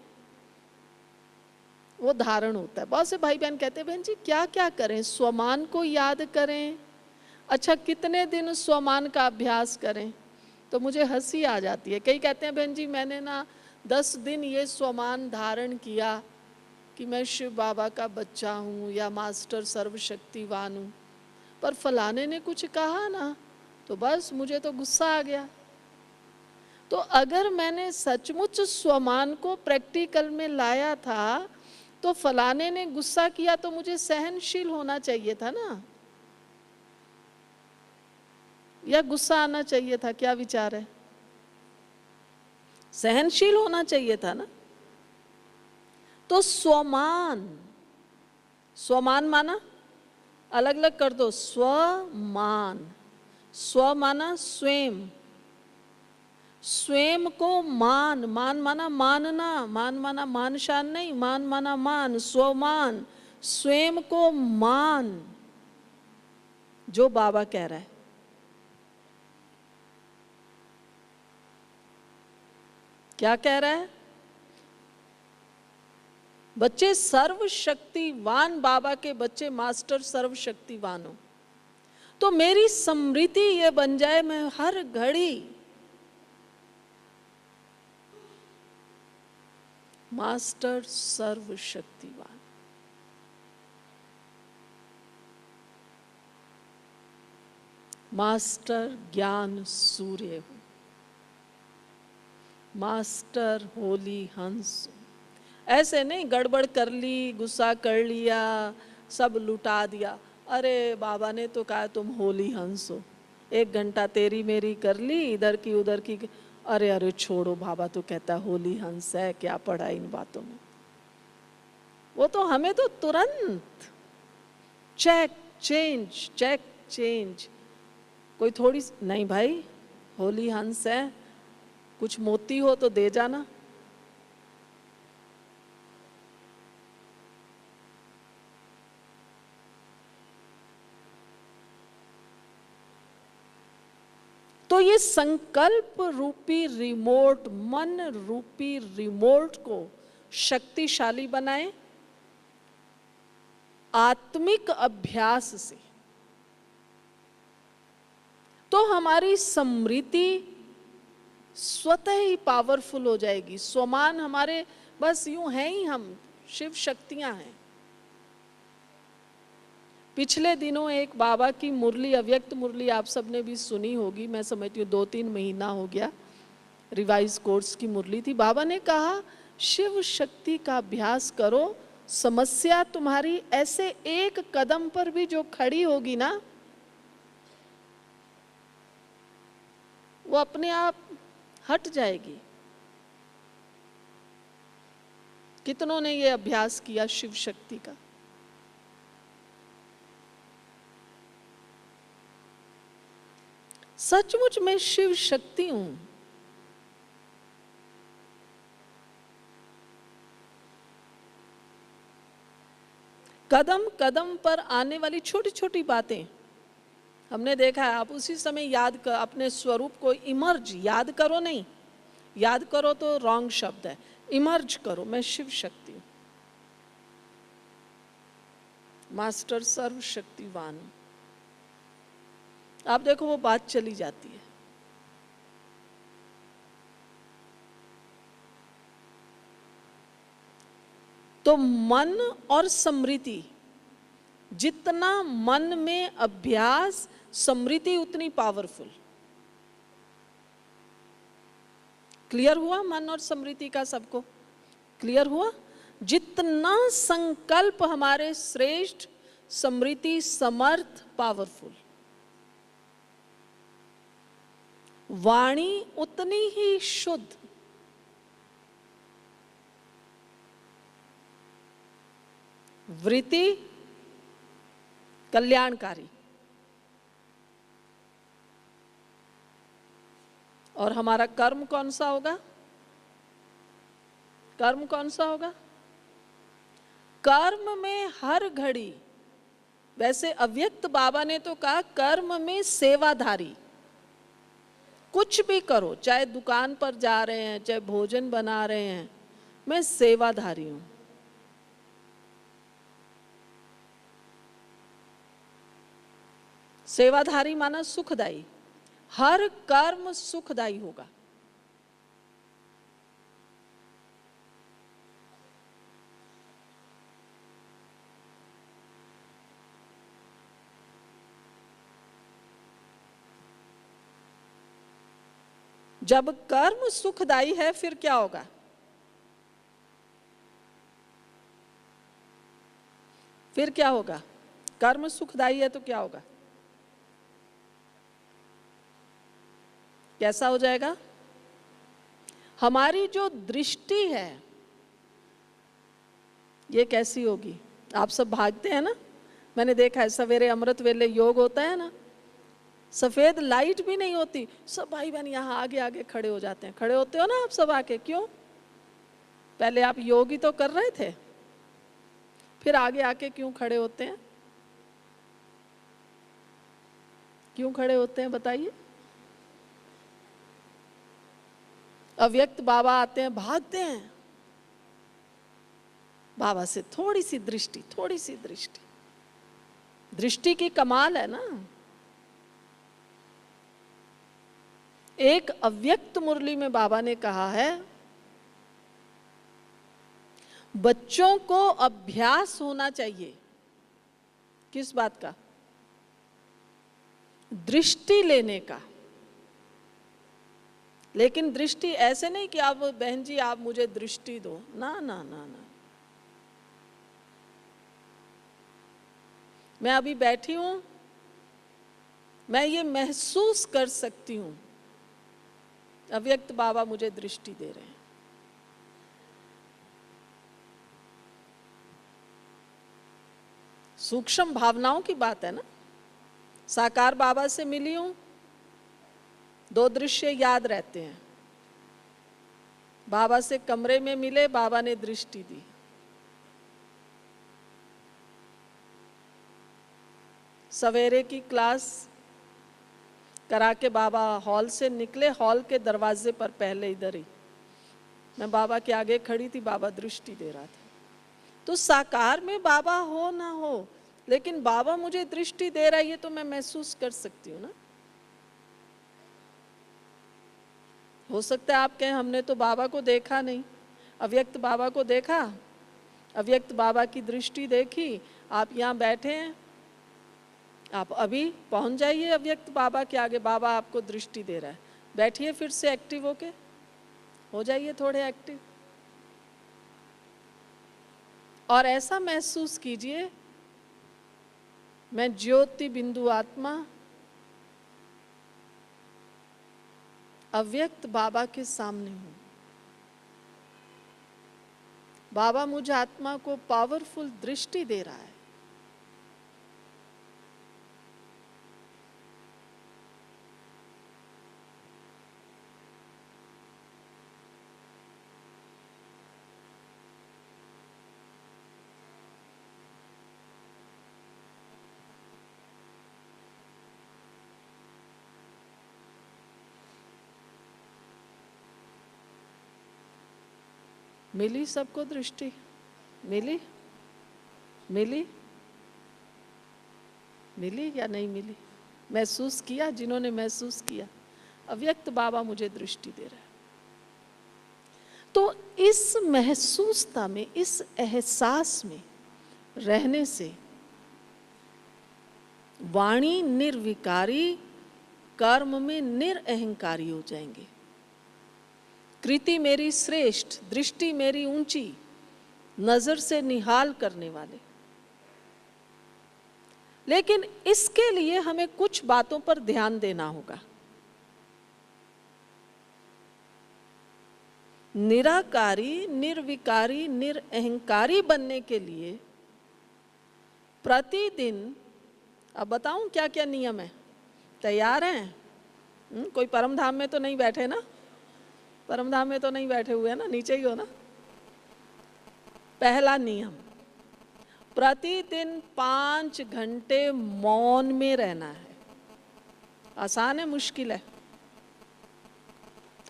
वो धारण होता है। बहुत से भाई बहन कहते हैं, बहन जी क्या क्या करें, स्वमान को याद करें। अच्छा, कितने दिन स्वमान का अभ्यास करें? तो मुझे हंसी आ जाती है। कई कहते हैं, बहन जी मैंने ना 10 दिन ये स्वमान धारण किया कि मैं शिव बाबा का बच्चा हूँ या मास्टर सर्वशक्तिवान हूँ, पर फलाने ने कुछ कहा ना तो बस मुझे तो गुस्सा आ गया। तो अगर मैंने सचमुच स्वमान को प्रैक्टिकल में लाया था, तो फलाने ने गुस्सा किया तो मुझे सहनशील होना चाहिए था ना, या गुस्सा आना चाहिए था? क्या विचार है? सहनशील होना चाहिए था ना। तो स्वमान, स्वमान माना अलग अलग कर दो, स्वमान। स्व माना स्वयं, स्वयं को मान, मान माना मानना, मान माना मान शान नहीं, मान माना मान, स्वमान, स्वयं को मान। जो बाबा कह रहा है, क्या कह रहा है? बच्चे सर्वशक्तिवान, बाबा के बच्चे मास्टर सर्वशक्तिवान हो। तो मेरी स्मृति ये बन जाए, मैं हर घड़ी मास्टर सर्वशक्तिवान। मास्टर ज्ञान सूर्य हूँ, मास्टर होली हंस। ऐसे नहीं गड़बड़ कर ली, गुस्सा कर लिया, सब लुटा दिया। अरे बाबा ने तो कहा तुम होली हंस हो, 1 घंटा तेरी मेरी कर ली, इधर की उधर की। अरे अरे छोड़ो, बाबा तो कहता होली हंस है, क्या पड़ा इन बातों में। वो तो हमें तो तुरंत चेक चेंज। कोई थोड़ी नहीं भाई, होली हंस है, कुछ मोती हो तो दे जाना। तो ये संकल्प रूपी रिमोट, मन रूपी रिमोट को शक्तिशाली बनाए आत्मिक अभ्यास से, तो हमारी स्मृति स्वतः ही पावरफुल हो जाएगी। स्वमान हमारे बस यूं हैं ही, हम शिव शक्तियां हैं। पिछले दिनों एक बाबा की मुरली, अव्यक्त मुरली आप सबने भी सुनी होगी, मैं समझती हूँ 2-3 महीना हो गया, रिवाइज कोर्स की मुरली थी। बाबा ने कहा शिव शक्ति का अभ्यास करो, समस्या तुम्हारी ऐसे एक कदम पर भी जो खड़ी होगी ना, वो अपने आप हट जाएगी। कितनों ने ये अभ्यास किया शिव शक्ति का? सचमुच में शिव शक्ति हूं। कदम कदम पर आने वाली छोटी छोटी बातें हमने देखा है। आप उसी समय याद कर, अपने स्वरूप को इमर्ज, याद करो नहीं, याद करो तो रॉन्ग शब्द है, इमर्ज करो, मैं शिव शक्ति हूं, मास्टर सर्वशक्तिवान। आप देखो वो बात चली जाती है। तो मन और स्मृति, जितना मन में अभ्यास, स्मृति उतनी पावरफुल। क्लियर हुआ मन और स्मृति का? सबको क्लियर हुआ? जितना संकल्प हमारे श्रेष्ठ, स्मृति समर्थ, पावरफुल। वाणी उतनी ही शुद्ध, वृत्ति कल्याणकारी। और हमारा कर्म कौन सा होगा? कर्म कौन सा होगा? कर्म में हर घड़ी, वैसे अव्यक्त बाबा ने तो कहा कर्म में सेवाधारी। कुछ भी करो, चाहे दुकान पर जा रहे हैं, चाहे भोजन बना रहे हैं, मैं सेवाधारी हूं। सेवाधारी माना सुखदायी, हर कर्म सुखदायी होगा। जब कर्म सुखदायी है फिर क्या होगा? फिर क्या होगा? कर्म सुखदायी है तो क्या होगा? कैसा हो जाएगा? हमारी जो दृष्टि है ये कैसी होगी? आप सब भागते हैं ना, मैंने देखा है, सवेरे अमृत वेले योग होता है ना, सफेद लाइट भी नहीं होती, सब भाई बहन यहाँ आगे आगे खड़े हो जाते हैं। खड़े होते हो ना आप सब आके, क्यों? पहले आप योग ही तो कर रहे थे, फिर आगे आके क्यों खड़े होते हैं? क्यों खड़े होते हैं बताइए? अव्यक्त बाबा आते हैं, भागते हैं। बाबा से थोड़ी सी दृष्टि, थोड़ी सी दृष्टि, दृष्टि की कमाल है ना। एक अव्यक्त मुरली में बाबा ने कहा है, बच्चों को अभ्यास होना चाहिए। किस बात का? दृष्टि लेने का। लेकिन दृष्टि ऐसे नहीं कि आप बहन जी आप मुझे दृष्टि दो, ना ना ना ना। मैं अभी बैठी हूं, मैं ये महसूस कर सकती हूं अव्यक्त बाबा मुझे दृष्टि दे रहे हैं। सूक्ष्म भावनाओं की बात है ना। साकार बाबा से मिली हूं, 2 दृश्य याद रहते हैं। बाबा से कमरे में मिले, बाबा ने दृष्टि दी। सवेरे की क्लास करा के बाबा हॉल से निकले, हॉल के दरवाजे पर पहले इधर ही मैं बाबा के आगे खड़ी थी, बाबा दृष्टि दे रहा था। तो साकार में बाबा हो ना हो, लेकिन बाबा मुझे दृष्टि दे रहा है, ये तो मैं महसूस कर सकती हूँ ना। हो सकता है आप कहें हमने तो बाबा को देखा नहीं, अव्यक्त बाबा को देखा, अव्यक्त बाबा की दृष्टि देखी। आप यहाँ बैठे हैं, आप अभी पहुंच जाइए अव्यक्त बाबा के आगे, बाबा आपको दृष्टि दे रहा है। बैठिए, फिर से एक्टिव होके हो जाइए थोड़े एक्टिव, और ऐसा महसूस कीजिए मैं ज्योति बिंदु आत्मा अव्यक्त बाबा के सामने हूं। बाबा मुझ आत्मा को पावरफुल दृष्टि दे रहा है। मिली सबको दृष्टि? मिली? मिली? मिली या नहीं मिली? महसूस किया? जिन्होंने महसूस किया, अव्यक्त बाबा मुझे दृष्टि दे रहा है। तो इस महसूसता में, इस एहसास में रहने से वाणी निर्विकारी, कर्म में निरअहंकारी हो जाएंगे। कृति मेरी श्रेष्ठ, दृष्टि मेरी ऊंची, नजर से निहाल करने वाले। लेकिन इसके लिए हमें कुछ बातों पर ध्यान देना होगा। निराकारी, निर्विकारी, निरअहंकारी बनने के लिए प्रतिदिन, अब बताऊं क्या क्या नियम है? तैयार हैं? कोई परम धाम में तो नहीं बैठे ना? परम धाम में तो नहीं बैठे हुए ना, नीचे ही हो ना? पहला नियम, प्रतिदिन 5 घंटे मौन में रहना है। आसान है मुश्किल है?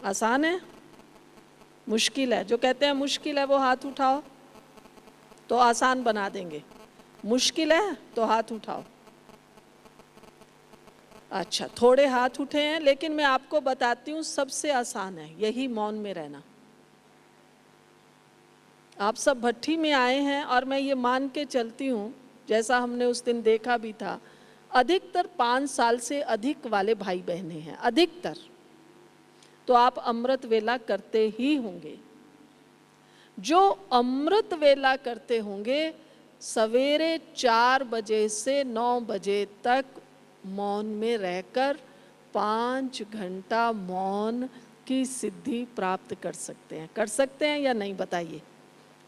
आसान है मुश्किल है? जो कहते हैं मुश्किल है वो हाथ उठाओ, तो आसान बना देंगे। मुश्किल है तो हाथ उठाओ। अच्छा, थोड़े हाथ उठे हैं, लेकिन मैं आपको बताती हूँ सबसे आसान है यही, मौन में रहना। आप सब भट्ठी में आए हैं और मैं ये मान के चलती हूँ, जैसा हमने उस दिन देखा भी था, अधिकतर 5 साल से अधिक वाले भाई बहनें हैं, अधिकतर। तो आप अमृत वेला करते ही होंगे। जो अमृत वेला करते होंगे, सवेरे 4 बजे से 9 बजे तक मौन में रहकर 5 घंटा मौन की सिद्धि प्राप्त कर सकते हैं। कर सकते हैं या नहीं बताइए?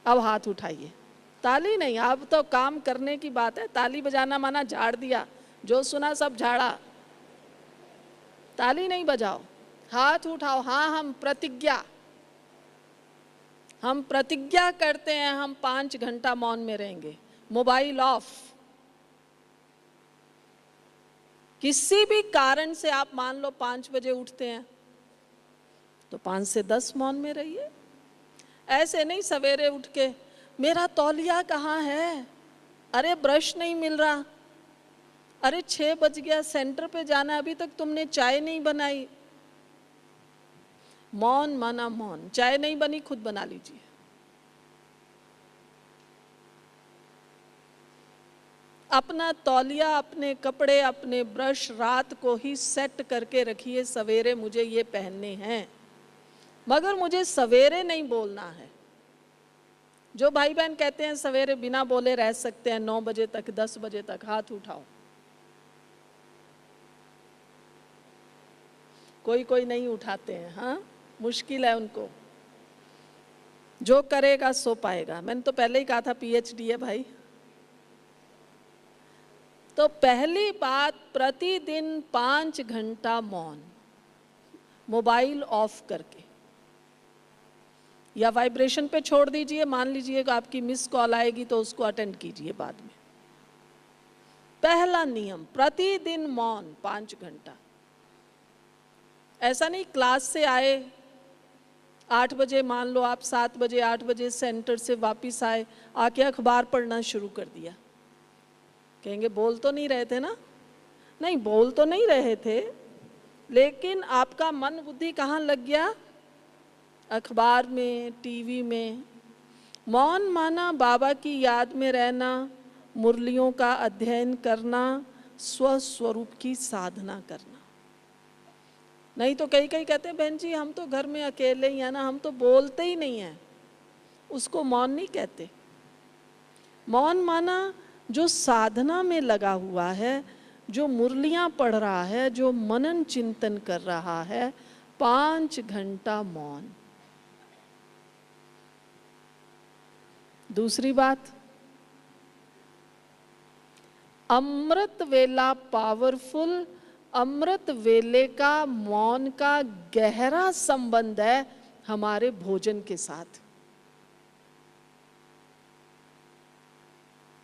अब हाथ उठाइए। ताली नहीं, अब तो काम करने की बात है। ताली बजाना माना झाड़ दिया, जो सुना सब झाड़ा। ताली नहीं बजाओ, हाथ उठाओ। हाँ, हम प्रतिज्ञा करते हैं, हम 5 घंटा मौन में रहेंगे, मोबाइल ऑफ। किसी भी कारण से आप मान लो 5 बजे उठते हैं, तो 5 से 10 मौन में रहिए। ऐसे नहीं सवेरे उठ के मेरा तौलिया कहाँ है, अरे ब्रश नहीं मिल रहा, अरे 6 बज गया, सेंटर पे जाना, अभी तक तुमने चाय नहीं बनाई। मौन माना मौन। चाय नहीं बनी, खुद बना लीजिए। अपना तौलिया, अपने कपड़े, अपने ब्रश रात को ही सेट करके रखिए, सवेरे मुझे ये पहनने हैं। मगर मुझे सवेरे नहीं बोलना है। जो भाई बहन कहते हैं सवेरे बिना बोले रह सकते हैं 9 बजे तक, 10 बजे तक, हाथ उठाओ। कोई कोई नहीं उठाते हैं, हाँ, मुश्किल है उनको। जो करेगा सो पाएगा। मैंने तो पहले ही कहा था पीएचडी है भाई। तो पहली बात, प्रतिदिन 5 घंटा मौन, मोबाइल ऑफ करके या वाइब्रेशन पे छोड़ दीजिए। मान लीजिए कि आपकी मिस कॉल आएगी तो उसको अटेंड कीजिए बाद में। पहला नियम, प्रतिदिन मौन 5 घंटा। ऐसा नहीं क्लास से आए 8 बजे, मान लो आप 7 बजे 8 बजे सेंटर से वापस आए, आके अखबार पढ़ना शुरू कर दिया। कहेंगे बोल तो नहीं रहे थे ना? नहीं, बोल तो नहीं रहे थे, लेकिन आपका मन बुद्धि कहाँ लग गया? अखबार में, टीवी में। मौन माना बाबा की याद में रहना, मुरलियों का अध्ययन करना, स्वस्वरूप की साधना करना। नहीं तो कई कहते हैं बहन जी हम तो घर में अकेले ही हैं ना, हम तो बोलते ही नहीं हैं। उसको मौन नहीं कहते। मौन माना जो साधना में लगा हुआ है, जो मुरलियां पढ़ रहा है, जो मनन चिंतन कर रहा है, 5 घंटा मौन। दूसरी बात, अमृत वेला पावरफुल। अमृत वेले का मौन का गहरा संबंध है हमारे भोजन के साथ।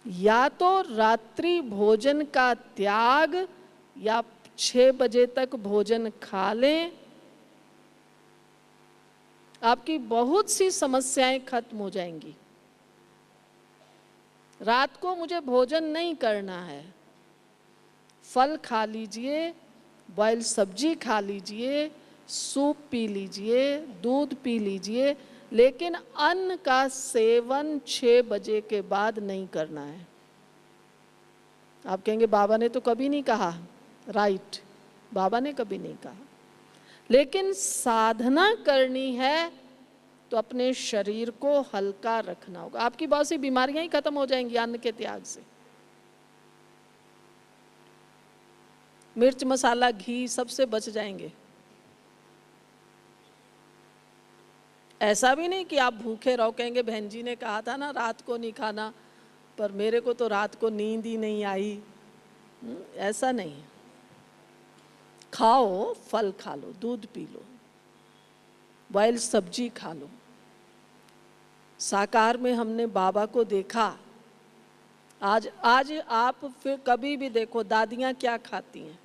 या तो रात्रि भोजन का त्याग, या 6 बजे तक भोजन खा लें, आपकी बहुत सी समस्याएं खत्म हो जाएंगी। रात को मुझे भोजन नहीं करना है, फल खा लीजिए, बॉयल सब्जी खा लीजिए, सूप पी लीजिए, दूध पी लीजिए, लेकिन अन्न का सेवन 6 बजे के बाद नहीं करना है। आप कहेंगे बाबा ने तो कभी नहीं कहा। राइट, बाबा ने कभी नहीं कहा, लेकिन साधना करनी है तो अपने शरीर को हल्का रखना होगा। आपकी बहुत सी बीमारियां ही खत्म हो जाएंगी अन्न के त्याग से। मिर्च मसाला घी सबसे बच जाएंगे। ऐसा भी नहीं कि आप भूखे रहो। कहेंगे बहन जी ने कहा था ना रात को नहीं खाना, पर मेरे को तो रात को नींद ही नहीं आई। ऐसा नहीं। खाओ, फल खा लो, दूध पी लो, बॉयल सब्जी खा लो। साकार में हमने बाबा को देखा। आज आप फिर कभी भी देखो दादियाँ क्या खाती हैं,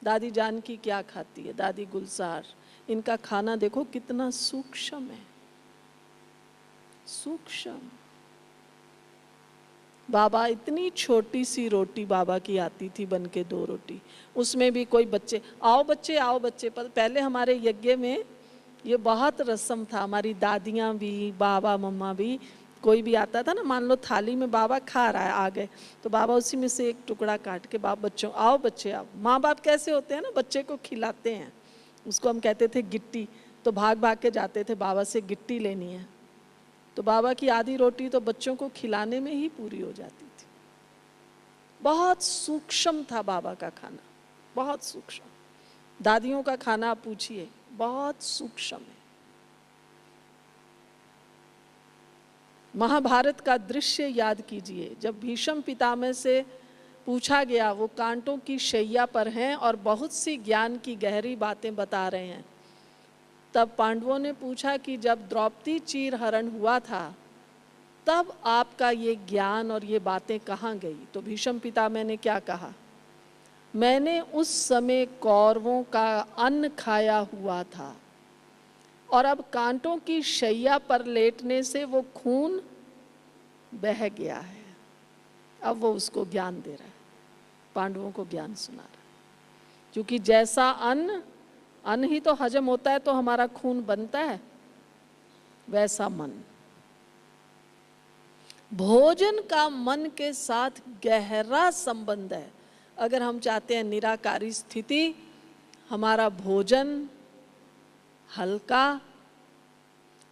दादी जानकी क्या खाती है, दादी गुलजार, इनका खाना देखो कितना सूक्ष्म है, सूक्ष्म। बाबा इतनी छोटी सी रोटी बाबा की आती थी बन के 2 रोटी, उसमें भी कोई बच्चे आओ बच्चे आओ बच्चे। पहले हमारे यज्ञ में ये बहुत रस्म था। हमारी दादियाँ भी, बाबा मम्मा भी, कोई भी आता था ना, मान लो थाली में बाबा खा रहा है, आ गए तो बाबा उसी में से एक टुकड़ा काट के बाप बच्चों आओ बच्चे आओ। माँ बाप कैसे होते हैं ना, बच्चे को खिलाते हैं। उसको हम कहते थे गिट्टी। तो भाग भाग के जाते थे बाबा से गिट्टी लेनी है, तो बाबा की आधी रोटी तो बच्चों को खिलाने में ही पूरी हो जाती थी। बहुत सूक्ष्म था बाबा का खाना, बहुत सूक्ष्म। दादियों का खाना आप पूछिए, बहुत सूक्ष्म है। महाभारत का दृश्य याद कीजिए, जब भीष्म पितामह से पूछा गया, वो कांटों की शैया पर हैं और बहुत सी ज्ञान की गहरी बातें बता रहे हैं। तब पांडवों ने पूछा कि जब द्रौपदी चीरहरण हुआ था तब आपका ये ज्ञान और ये बातें कहाँ गई? तो भीष्म पितामह ने क्या कहा? मैंने उस समय कौरवों का अन्न खाया हुआ था और अब कांटों की शैया पर लेटने से वो खून बह गया है। अब वो उसको ज्ञान दे रहा है, पांडवों को ज्ञान सुना रहा है। क्योंकि जैसा अन्न ही तो हजम होता है तो हमारा खून बनता है, वैसा मन। भोजन का मन के साथ गहरा संबंध है। अगर हम चाहते हैं निराकारी स्थिति, हमारा भोजन हल्का,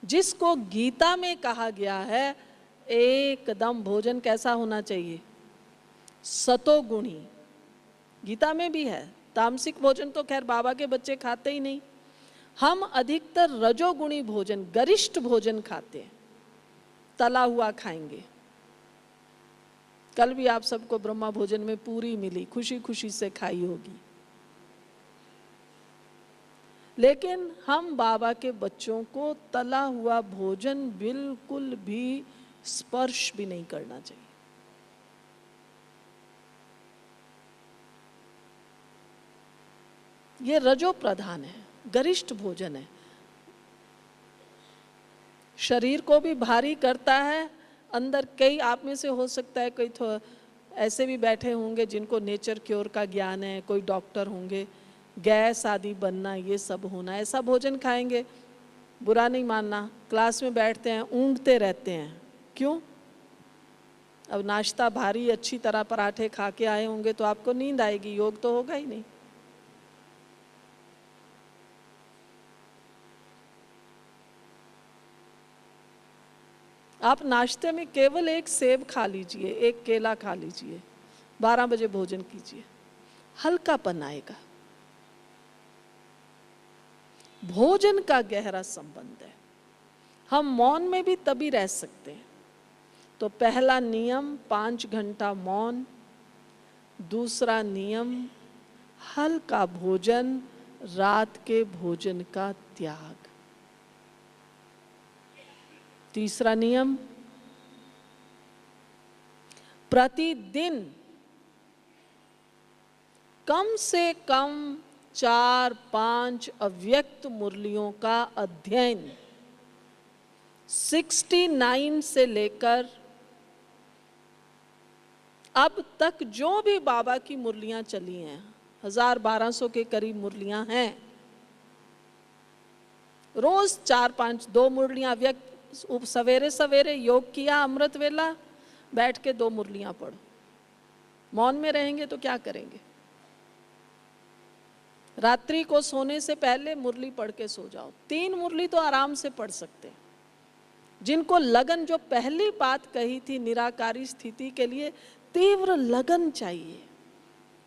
जिसको गीता में कहा गया है एकदम भोजन कैसा होना चाहिए, सतोगुणी। गीता में भी है। तामसिक भोजन तो खैर बाबा के बच्चे खाते ही नहीं, हम अधिकतर रजोगुणी भोजन, गरिष्ठ भोजन खाते हैं। तला हुआ खाएंगे। कल भी आप सबको ब्रह्मा भोजन में पूरी मिली, खुशी खुशी से खाई होगी। लेकिन हम बाबा के बच्चों को तला हुआ भोजन बिल्कुल भी स्पर्श भी नहीं करना चाहिए। ये रजो प्रधान है, गरिष्ठ भोजन है, शरीर को भी भारी करता है। अंदर कई आप में से हो सकता है कोई ऐसे भी बैठे होंगे जिनको नेचर क्योर का ज्ञान है, कोई डॉक्टर होंगे, गैस आदि बनना, ये सब होना, ऐसा भोजन खाएंगे, बुरा नहीं मानना। क्लास में बैठते हैं, ऊँघते रहते हैं, क्यों? अब नाश्ता भारी अच्छी तरह पराठे खा के आए होंगे तो आपको नींद आएगी, योग तो होगा ही नहीं। आप नाश्ते में केवल एक सेब खा लीजिए, एक केला खा लीजिए, 12 बजे भोजन कीजिए, हल्कापन आएगा। भोजन का गहरा संबंध है। हम मौन में भी तभी रह सकते हैं। तो पहला नियम 5 घंटा मौन, दूसरा नियम हल्का भोजन, रात के भोजन का त्याग। तीसरा नियम प्रतिदिन कम से कम 4-5 अव्यक्त मुरलियों का अध्ययन, 69 से लेकर अब तक जो भी बाबा की मुरलियां चली हैं, 1000-1200 के करीब मुरलियां हैं, रोज 4-5 2 मुरलियां व्यक्त, सवेरे सवेरे योग किया, अमृत वेला, बैठ के 2 मुरलियां पढ़ो। मौन में रहेंगे तो क्या करेंगे? रात्रि को सोने से पहले मुरली पढ़ के सो जाओ। 3 मुरली तो आराम से पढ़ सकते हैं। जिनको लगन, जो पहली बात कही थी निराकारी स्थिति के लिए तीव्र लगन चाहिए,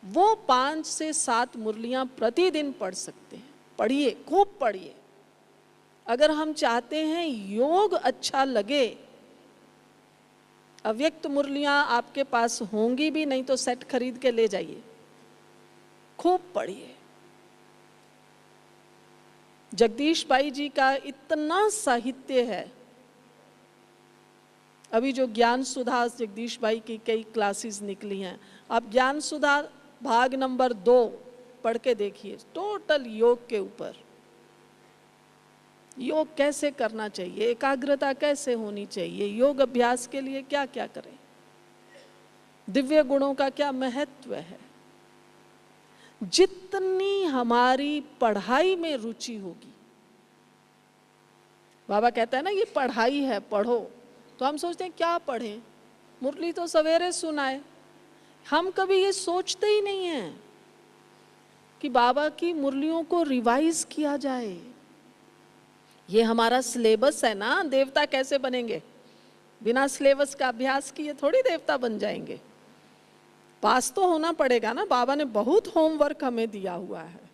वो 5 से 7 मुरलियां प्रतिदिन पढ़ सकते हैं। पढ़िए, खूब पढ़िए। अगर हम चाहते हैं योग अच्छा लगे, अव्यक्त मुरलियां आपके पास होंगी भी, नहीं तो सेट खरीद के ले जाइए, खूब पढ़िए। जगदीश भाई जी का इतना साहित्य है। अभी जो ज्ञान सुधा जगदीश भाई की कई क्लासेस निकली हैं, आप ज्ञान सुधा भाग नंबर 2 पढ़ के देखिए, टोटल योग के ऊपर। योग कैसे करना चाहिए, एकाग्रता कैसे होनी चाहिए, योग अभ्यास के लिए क्या क्या करें, दिव्य गुणों का क्या महत्व है। जितनी हमारी पढ़ाई में रुचि होगी, बाबा कहता है ना ये पढ़ाई है, पढ़ो, तो हम सोचते हैं क्या पढ़ें, मुरली तो सवेरे सुनाए। हम कभी ये सोचते ही नहीं हैं कि बाबा की मुरलियों को रिवाइज किया जाए। ये हमारा सिलेबस है ना। देवता कैसे बनेंगे? बिना सिलेबस का अभ्यास किए थोड़ी देवता बन जाएंगे। पास तो होना पड़ेगा ना। बाबा ने बहुत होमवर्क हमें दिया हुआ है।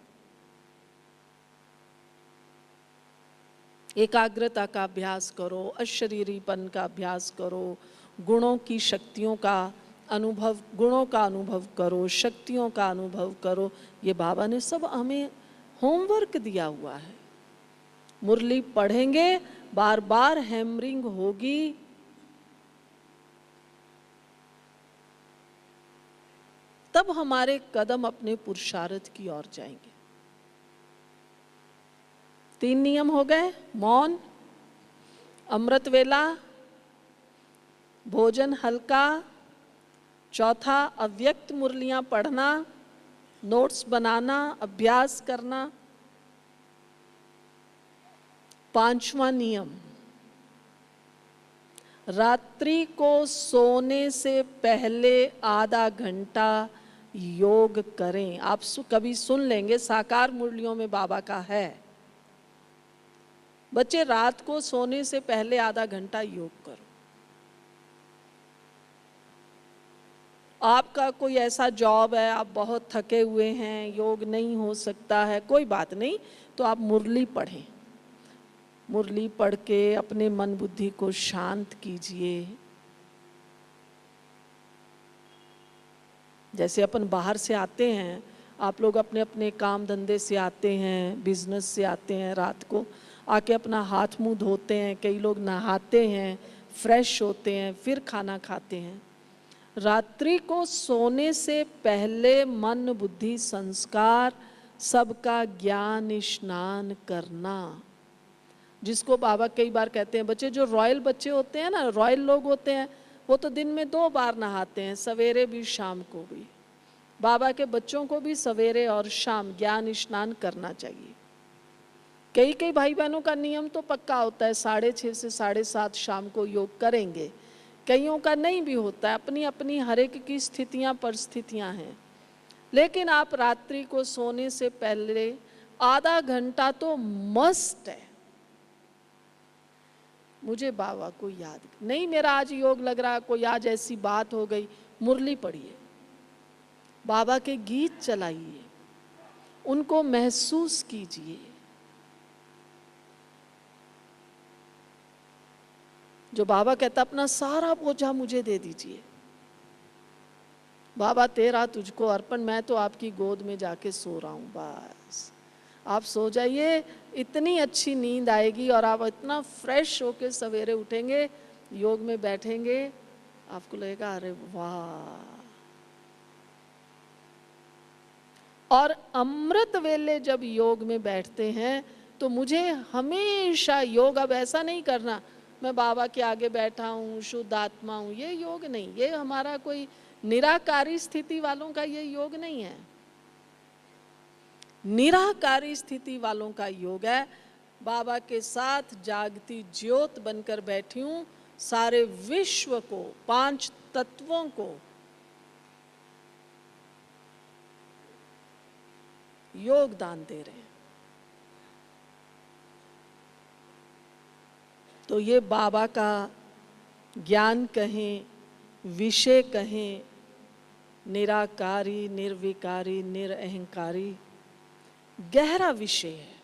एकाग्रता का अभ्यास करो, अशरीरीपन का अभ्यास करो, गुणों की शक्तियों का अनुभव, गुणों का अनुभव करो, शक्तियों का अनुभव करो। ये बाबा ने सब हमें होमवर्क दिया हुआ है। मुरली पढ़ेंगे, बार बार हैमरिंग होगी, तब हमारे कदम अपने पुरुषार्थ की ओर जाएंगे। 3 नियम हो गए, मौन, अमृत वेला, भोजन हल्का, चौथा अव्यक्त मुरलियां पढ़ना, नोट्स बनाना, अभ्यास करना, 5वां नियम रात्रि को सोने से पहले आधा घंटा योग करें। आप कभी सुन लेंगे, साकार मुरलियों में बाबा का है, बच्चे रात को सोने से पहले आधा घंटा योग करो। आपका कोई ऐसा जॉब है, आप बहुत थके हुए हैं, योग नहीं हो सकता है, कोई बात नहीं, तो आप मुरली पढ़ें। मुरली पढ़ के अपने मन बुद्धि को शांत कीजिए। जैसे अपन बाहर से आते हैं, आप लोग अपने अपने काम धंधे से आते हैं, बिजनेस से आते हैं, रात को आके अपना हाथ मुंह धोते हैं, कई लोग नहाते हैं, फ्रेश होते हैं, फिर खाना खाते हैं। रात्रि को सोने से पहले मन बुद्धि संस्कार सबका ज्ञान स्नान करना, जिसको बाबा कई बार कहते हैं, बच्चे जो रॉयल बच्चे होते हैं ना, रॉयल लोग होते हैं, वो तो दिन में 2 बार नहाते हैं, सवेरे भी शाम को भी। बाबा के बच्चों को भी सवेरे और शाम ज्ञान स्नान करना चाहिए। कई कई भाई बहनों का नियम तो पक्का होता है, 6:30 से 7:30 शाम को योग करेंगे, कईयों का नहीं भी होता है, अपनी अपनी हर एक की स्थितियां परिस्थितियां हैं। लेकिन आप रात्रि को सोने से पहले आधा घंटा तो मस्ट है। मुझे बाबा को याद नहीं, मेरा आज योग लग रहा, कोई आज ऐसी बात हो गई, मुरली पढ़िए, बाबा के गीत चलाइए, उनको महसूस कीजिए। जो बाबा कहता अपना सारा बोझा मुझे दे दीजिए, बाबा तेरा तुझको अर्पण, मैं तो आपकी गोद में जाके सो रहा हूँ, बस आप सो जाइए, इतनी अच्छी नींद आएगी और आप इतना फ्रेश होके सवेरे उठेंगे, योग में बैठेंगे, आपको लगेगा अरे वाह। और अमृत वेले जब योग में बैठते हैं तो मुझे हमेशा योग, अब ऐसा नहीं करना मैं बाबा के आगे बैठा हूँ, शुद्ध आत्मा हूँ, ये योग नहीं, ये हमारा कोई निराकारी स्थिति वालों का ये योग नहीं है। निराकारी स्थिति वालों का योग है, बाबा के साथ जागती ज्योत बनकर बैठी हूँ, सारे विश्व को, 5 तत्वों को योगदान दे रहे हैं। तो ये बाबा का ज्ञान कहें, विषय कहें, निराकारी, निर्विकारी, निरअहंकारी, गहरा विषय है।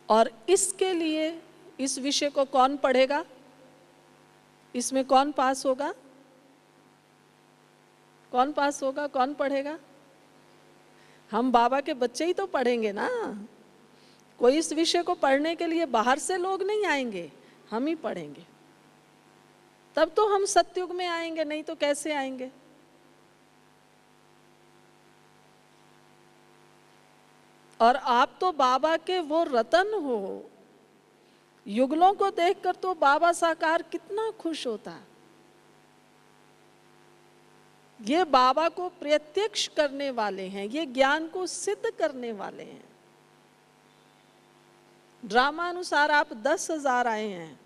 और इसके लिए इस विषय को कौन पढ़ेगा, इसमें कौन पास होगा, कौन पास होगा, कौन पढ़ेगा? हम बाबा के बच्चे ही तो पढ़ेंगे ना। कोई इस विषय को पढ़ने के लिए बाहर से लोग नहीं आएंगे, हम ही पढ़ेंगे, तब तो हम सतयुग में आएंगे, नहीं तो कैसे आएंगे। और आप तो बाबा के वो रतन हो, युगलों को देखकर तो बाबा साकार कितना खुश होता है। ये बाबा को प्रत्यक्ष करने वाले हैं, ये ज्ञान को सिद्ध करने वाले हैं। ड्रामा अनुसार आप 10,000 आए हैं,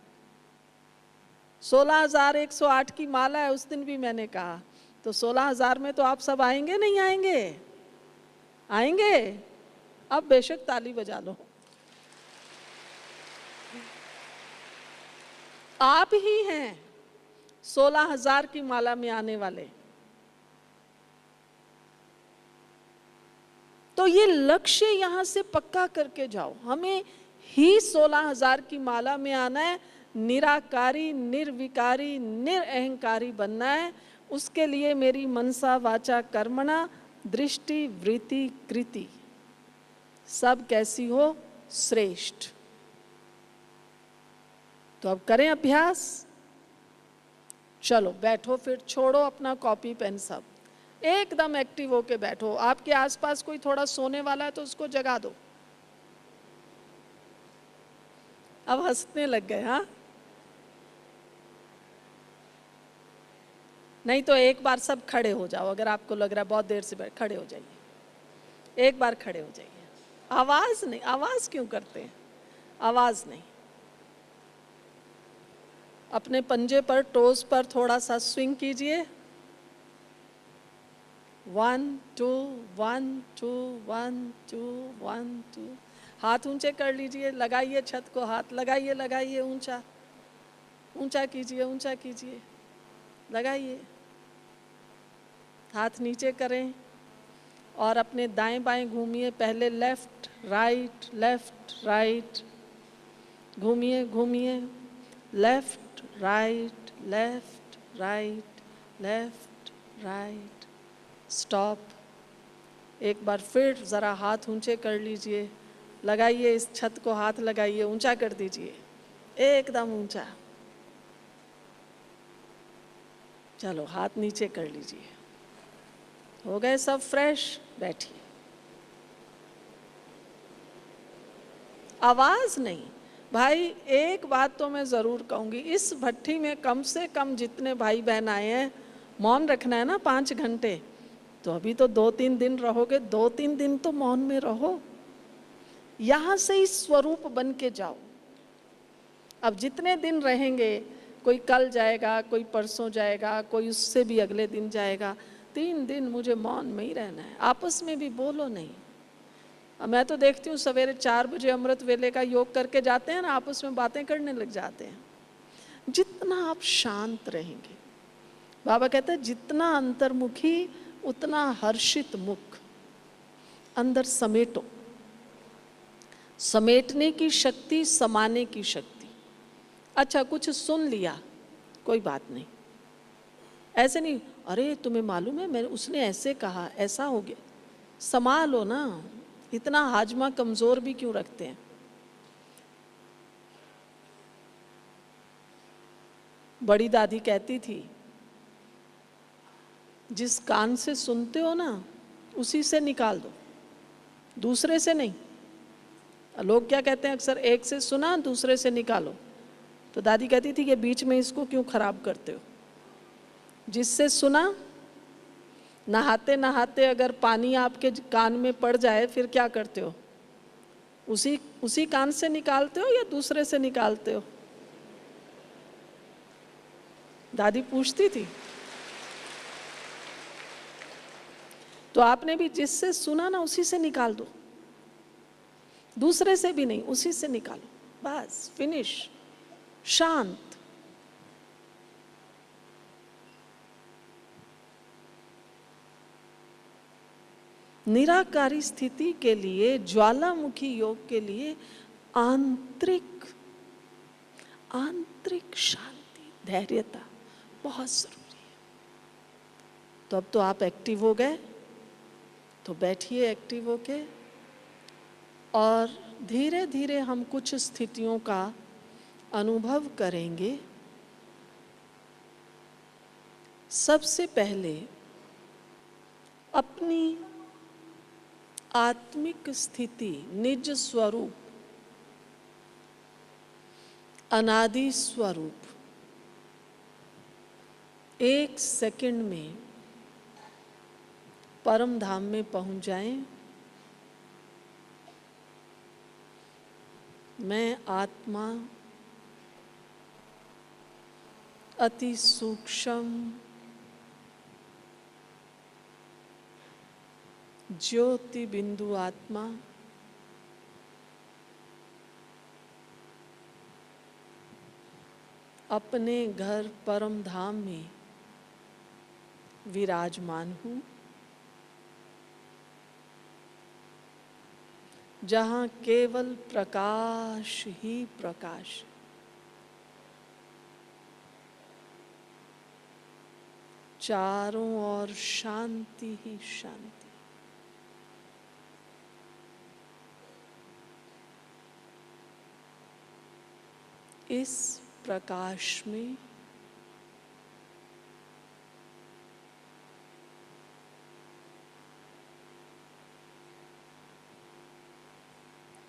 16,108 की माला है, उस दिन भी मैंने कहा, तो 16,000 में तो आप सब आएंगे, नहीं आएंगे? आएंगे? अब बेशक ताली बजा लो। आप ही हैं 16,000 की माला में आने वाले। तो ये लक्ष्य यहां से पक्का करके जाओ, हमें ही 16,000 की माला में आना है, निराकारी, निर्विकारी, निरअहंकारी बनना है। उसके लिए मेरी मनसा वाचा कर्मणा दृष्टि वृत्ति कृति सब कैसी हो? श्रेष्ठ। तो अब करें अभ्यास। चलो बैठो, फिर छोड़ो अपना कॉपी पेन, सब एकदम एक्टिव होके बैठो। आपके आसपास कोई थोड़ा सोने वाला है तो उसको जगा दो। अब हंसने लग गए, हाँ? नहीं तो एक बार सब खड़े हो जाओ, अगर आपको लग रहा है बहुत देर से बैठ, खड़े हो जाइए, एक बार खड़े हो जाइए। आवाज नहीं, आवाज क्यों करते हैं? आवाज नहीं। अपने पंजे पर, टोज पर थोड़ा सा स्विंग कीजिए। 1 2 1 2 1 2 1 2। हाथ ऊंचे कर लीजिए, लगाइए छत को, हाथ लगाइए, लगाइए, ऊंचा ऊंचा कीजिए, ऊंचा कीजिए, लगाइए। हाथ नीचे करें और अपने दाएं बाएं घूमिए। पहले लेफ्ट राइट, घूमिए घूमिए, left right, left right, stop. एक बार फिर ज़रा हाथ ऊंचे कर लीजिए, लगाइए इस छत को, हाथ लगाइए, ऊंचा कर दीजिए, एकदम ऊंचा। चलो हाथ नीचे कर लीजिए। हो गए सब फ्रेश? बैठिए। आवाज नहीं। भाई एक बात तो मैं ज़रूर कहूँगी, इस भट्ठी में कम से कम जितने भाई बहन आए हैं, मौन रखना है ना 5 घंटे, तो अभी तो 2-3 दिन रहोगे, 2-3 दिन तो मौन में रहो। यहाँ से ही स्वरूप बन के जाओ। अब जितने दिन रहेंगे, कोई कल जाएगा, कोई परसों जाएगा, कोई उससे भी अगले दिन जाएगा, 3 दिन मुझे मौन में ही रहना है, आपस में भी बोलो नहीं। मैं तो देखती हूँ सवेरे 4 बजे अमृत वेले का योग करके जाते हैं ना, आपस में बातें करने लग जाते हैं। जितना आप शांत रहेंगे, बाबा कहते हैं जितना अंतर्मुखी उतना हर्षित मुख। अंदर समेटो, समेटने की शक्ति, समाने की शक्ति। अच्छा कुछ सुन लिया, कोई बात नहीं, ऐसे नहीं, अरे तुम्हें मालूम है मैंने, उसने ऐसे कहा, ऐसा हो गया। समा लो ना, इतना हाजमा कमजोर भी क्यों रखते हैं? बड़ी दादी कहती थी, जिस कान से सुनते हो ना उसी से निकाल दो, दूसरे से नहीं। लोग क्या कहते हैं अक्सर, एक से सुना दूसरे से निकालो। तो दादी कहती थी कि बीच में इसको क्यों खराब करते हो? जिससे सुना, नहाते नहाते अगर पानी आपके कान में पड़ जाए फिर क्या करते हो? उसी कान से निकालते हो या दूसरे से निकालते हो? दादी पूछती थी। तो आपने भी जिससे सुना ना उसी से निकाल दो, दूसरे से भी नहीं, उसी से निकालो, बस फिनिश। शांत। निराकारी स्थिति के लिए, ज्वालामुखी योग के लिए आंतरिक शांति, धैर्यता बहुत जरूरी है। तो अब तो आप एक्टिव हो गए, तो बैठिए एक्टिव होके, और धीरे धीरे हम कुछ स्थितियों का अनुभव करेंगे। सबसे पहले अपनी आत्मिक स्थिति, निज स्वरूप, अनादि स्वरूप 1 सेकंड में परम धाम में पहुंच जाएं। मैं आत्मा अति सूक्ष्म ज्योति बिंदु आत्मा, अपने घर परम धाम में विराजमान हूँ, जहाँ केवल प्रकाश ही प्रकाश, चारों ओर शांति ही शांति। इस प्रकाश में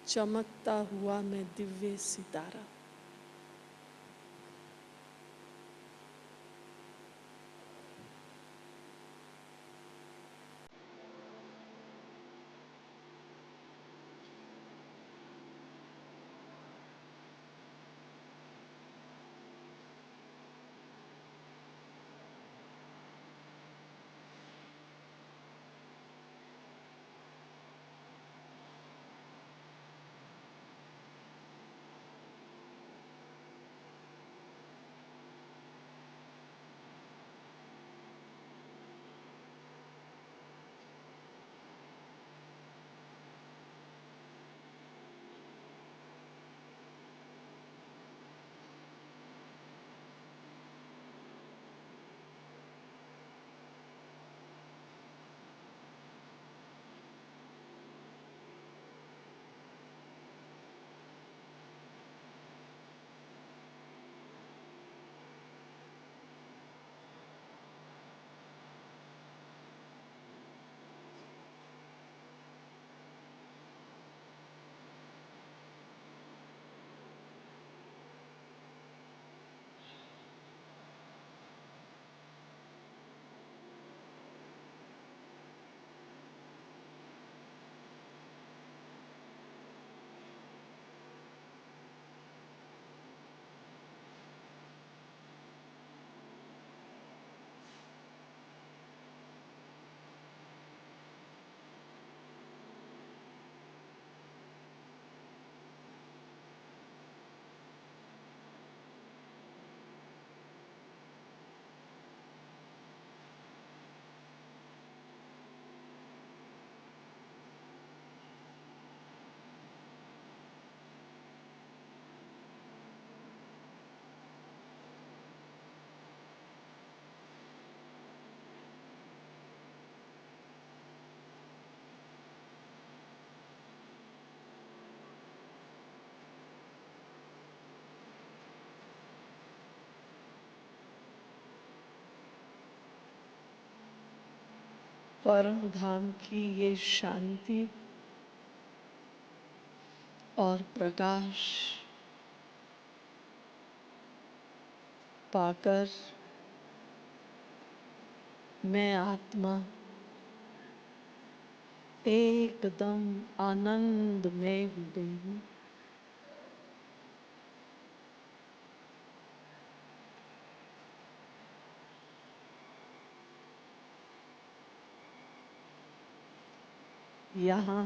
चमकता हुआ मैं दिव्य सितारा, परम धाम की ये शांति और प्रकाश पाकर मैं आत्मा एकदम आनंद में हो गई हूँ। यहाँ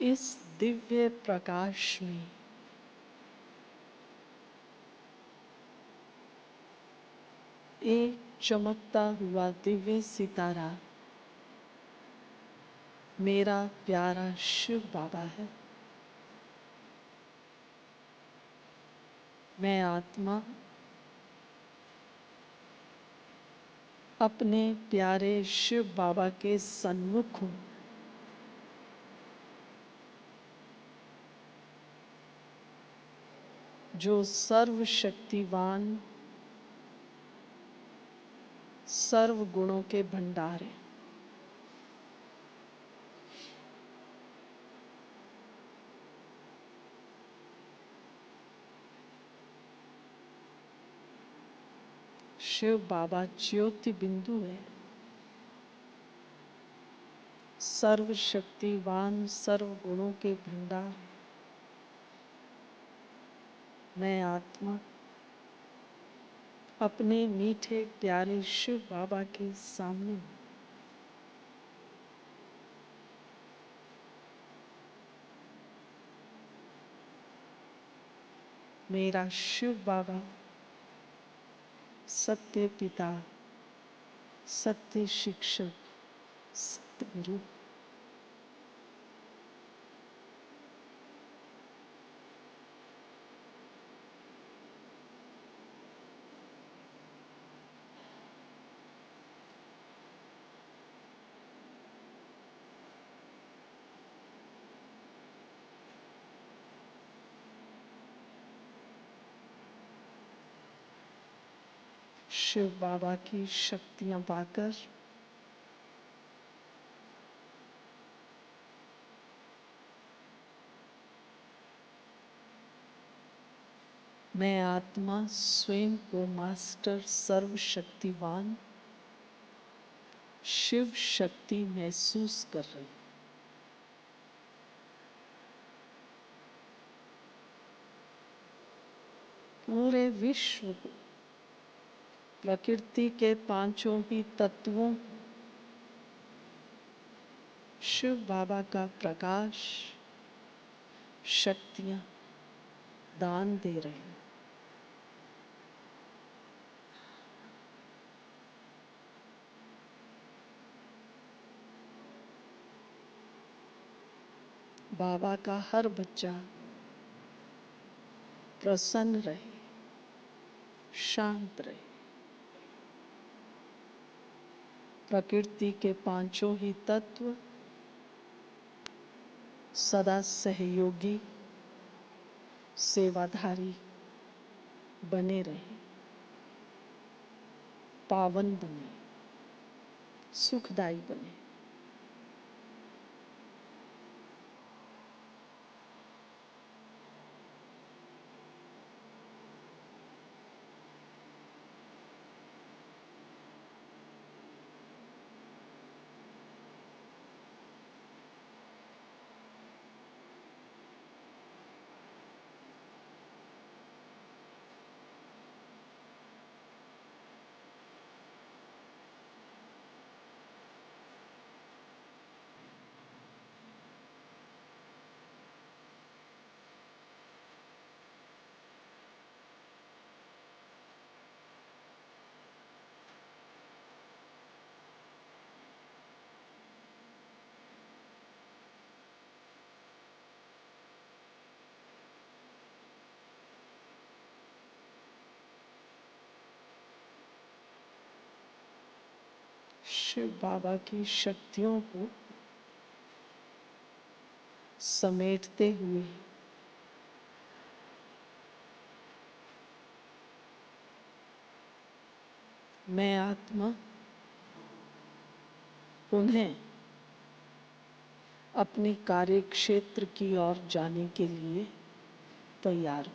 इस दिव्य प्रकाश में एक चमकता हुआ दिव्य सितारा मेरा प्यारा शिव बाबा है। मैं आत्मा अपने प्यारे शिव बाबा के सन्मुख हूँ। जो सर्वशक्तिवान सर्व गुणों के भंडार है। शिव बाबा ज्योति बिंदु है। सर्वशक्तिवान सर्व गुणों के भंडार। मैं आत्मा अपने मीठे प्यारे शिव बाबा के सामने हूँ। मेरा शिव बाबा सत्य पिता, सत्य शिक्षक, सत्य गुरु, शिव बाबा की शक्तियां पाकर मैं आत्मा स्वयं को मास्टर सर्वशक्तिवान शिव शक्ति महसूस कर रही हूँ। पूरे विश्व को, प्रकृति के पांचों ही तत्वों को शिव बाबा का प्रकाश शक्तियां दान दे रहे हैं। बाबा का हर बच्चा प्रसन्न रहे, शांत रहे। प्रकृति के पांचों ही तत्व सदा सहयोगी सेवाधारी बने रहे, पावन बने, सुखदायी बने। शिव बाबा की शक्तियों को समेटते हुए मैं आत्मा उन्हें अपने कार्य क्षेत्र की ओर जाने के लिए तैयार हो।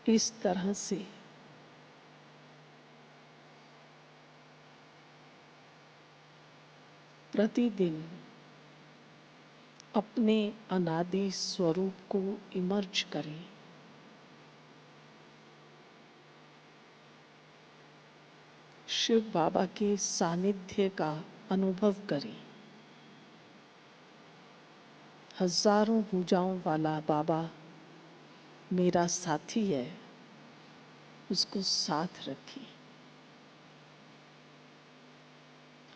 इस तरह से प्रतिदिन अपने अनादि स्वरूप को इमर्ज करें। शिव बाबा के सानिध्य का अनुभव करें। हजारों भुजाओं वाला बाबा मेरा साथी है, उसको साथ रखें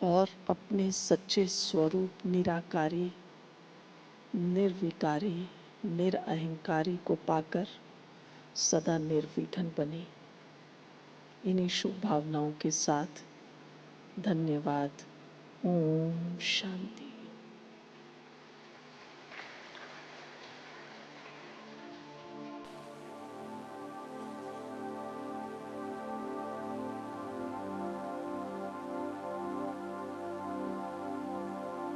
और अपने सच्चे स्वरूप निराकारी, निर्विकारी, निरअहंकारी को पाकर सदा निर्विघ्न बने। इन्हीं शुभ भावनाओं के साथ धन्यवाद। ओम शांति।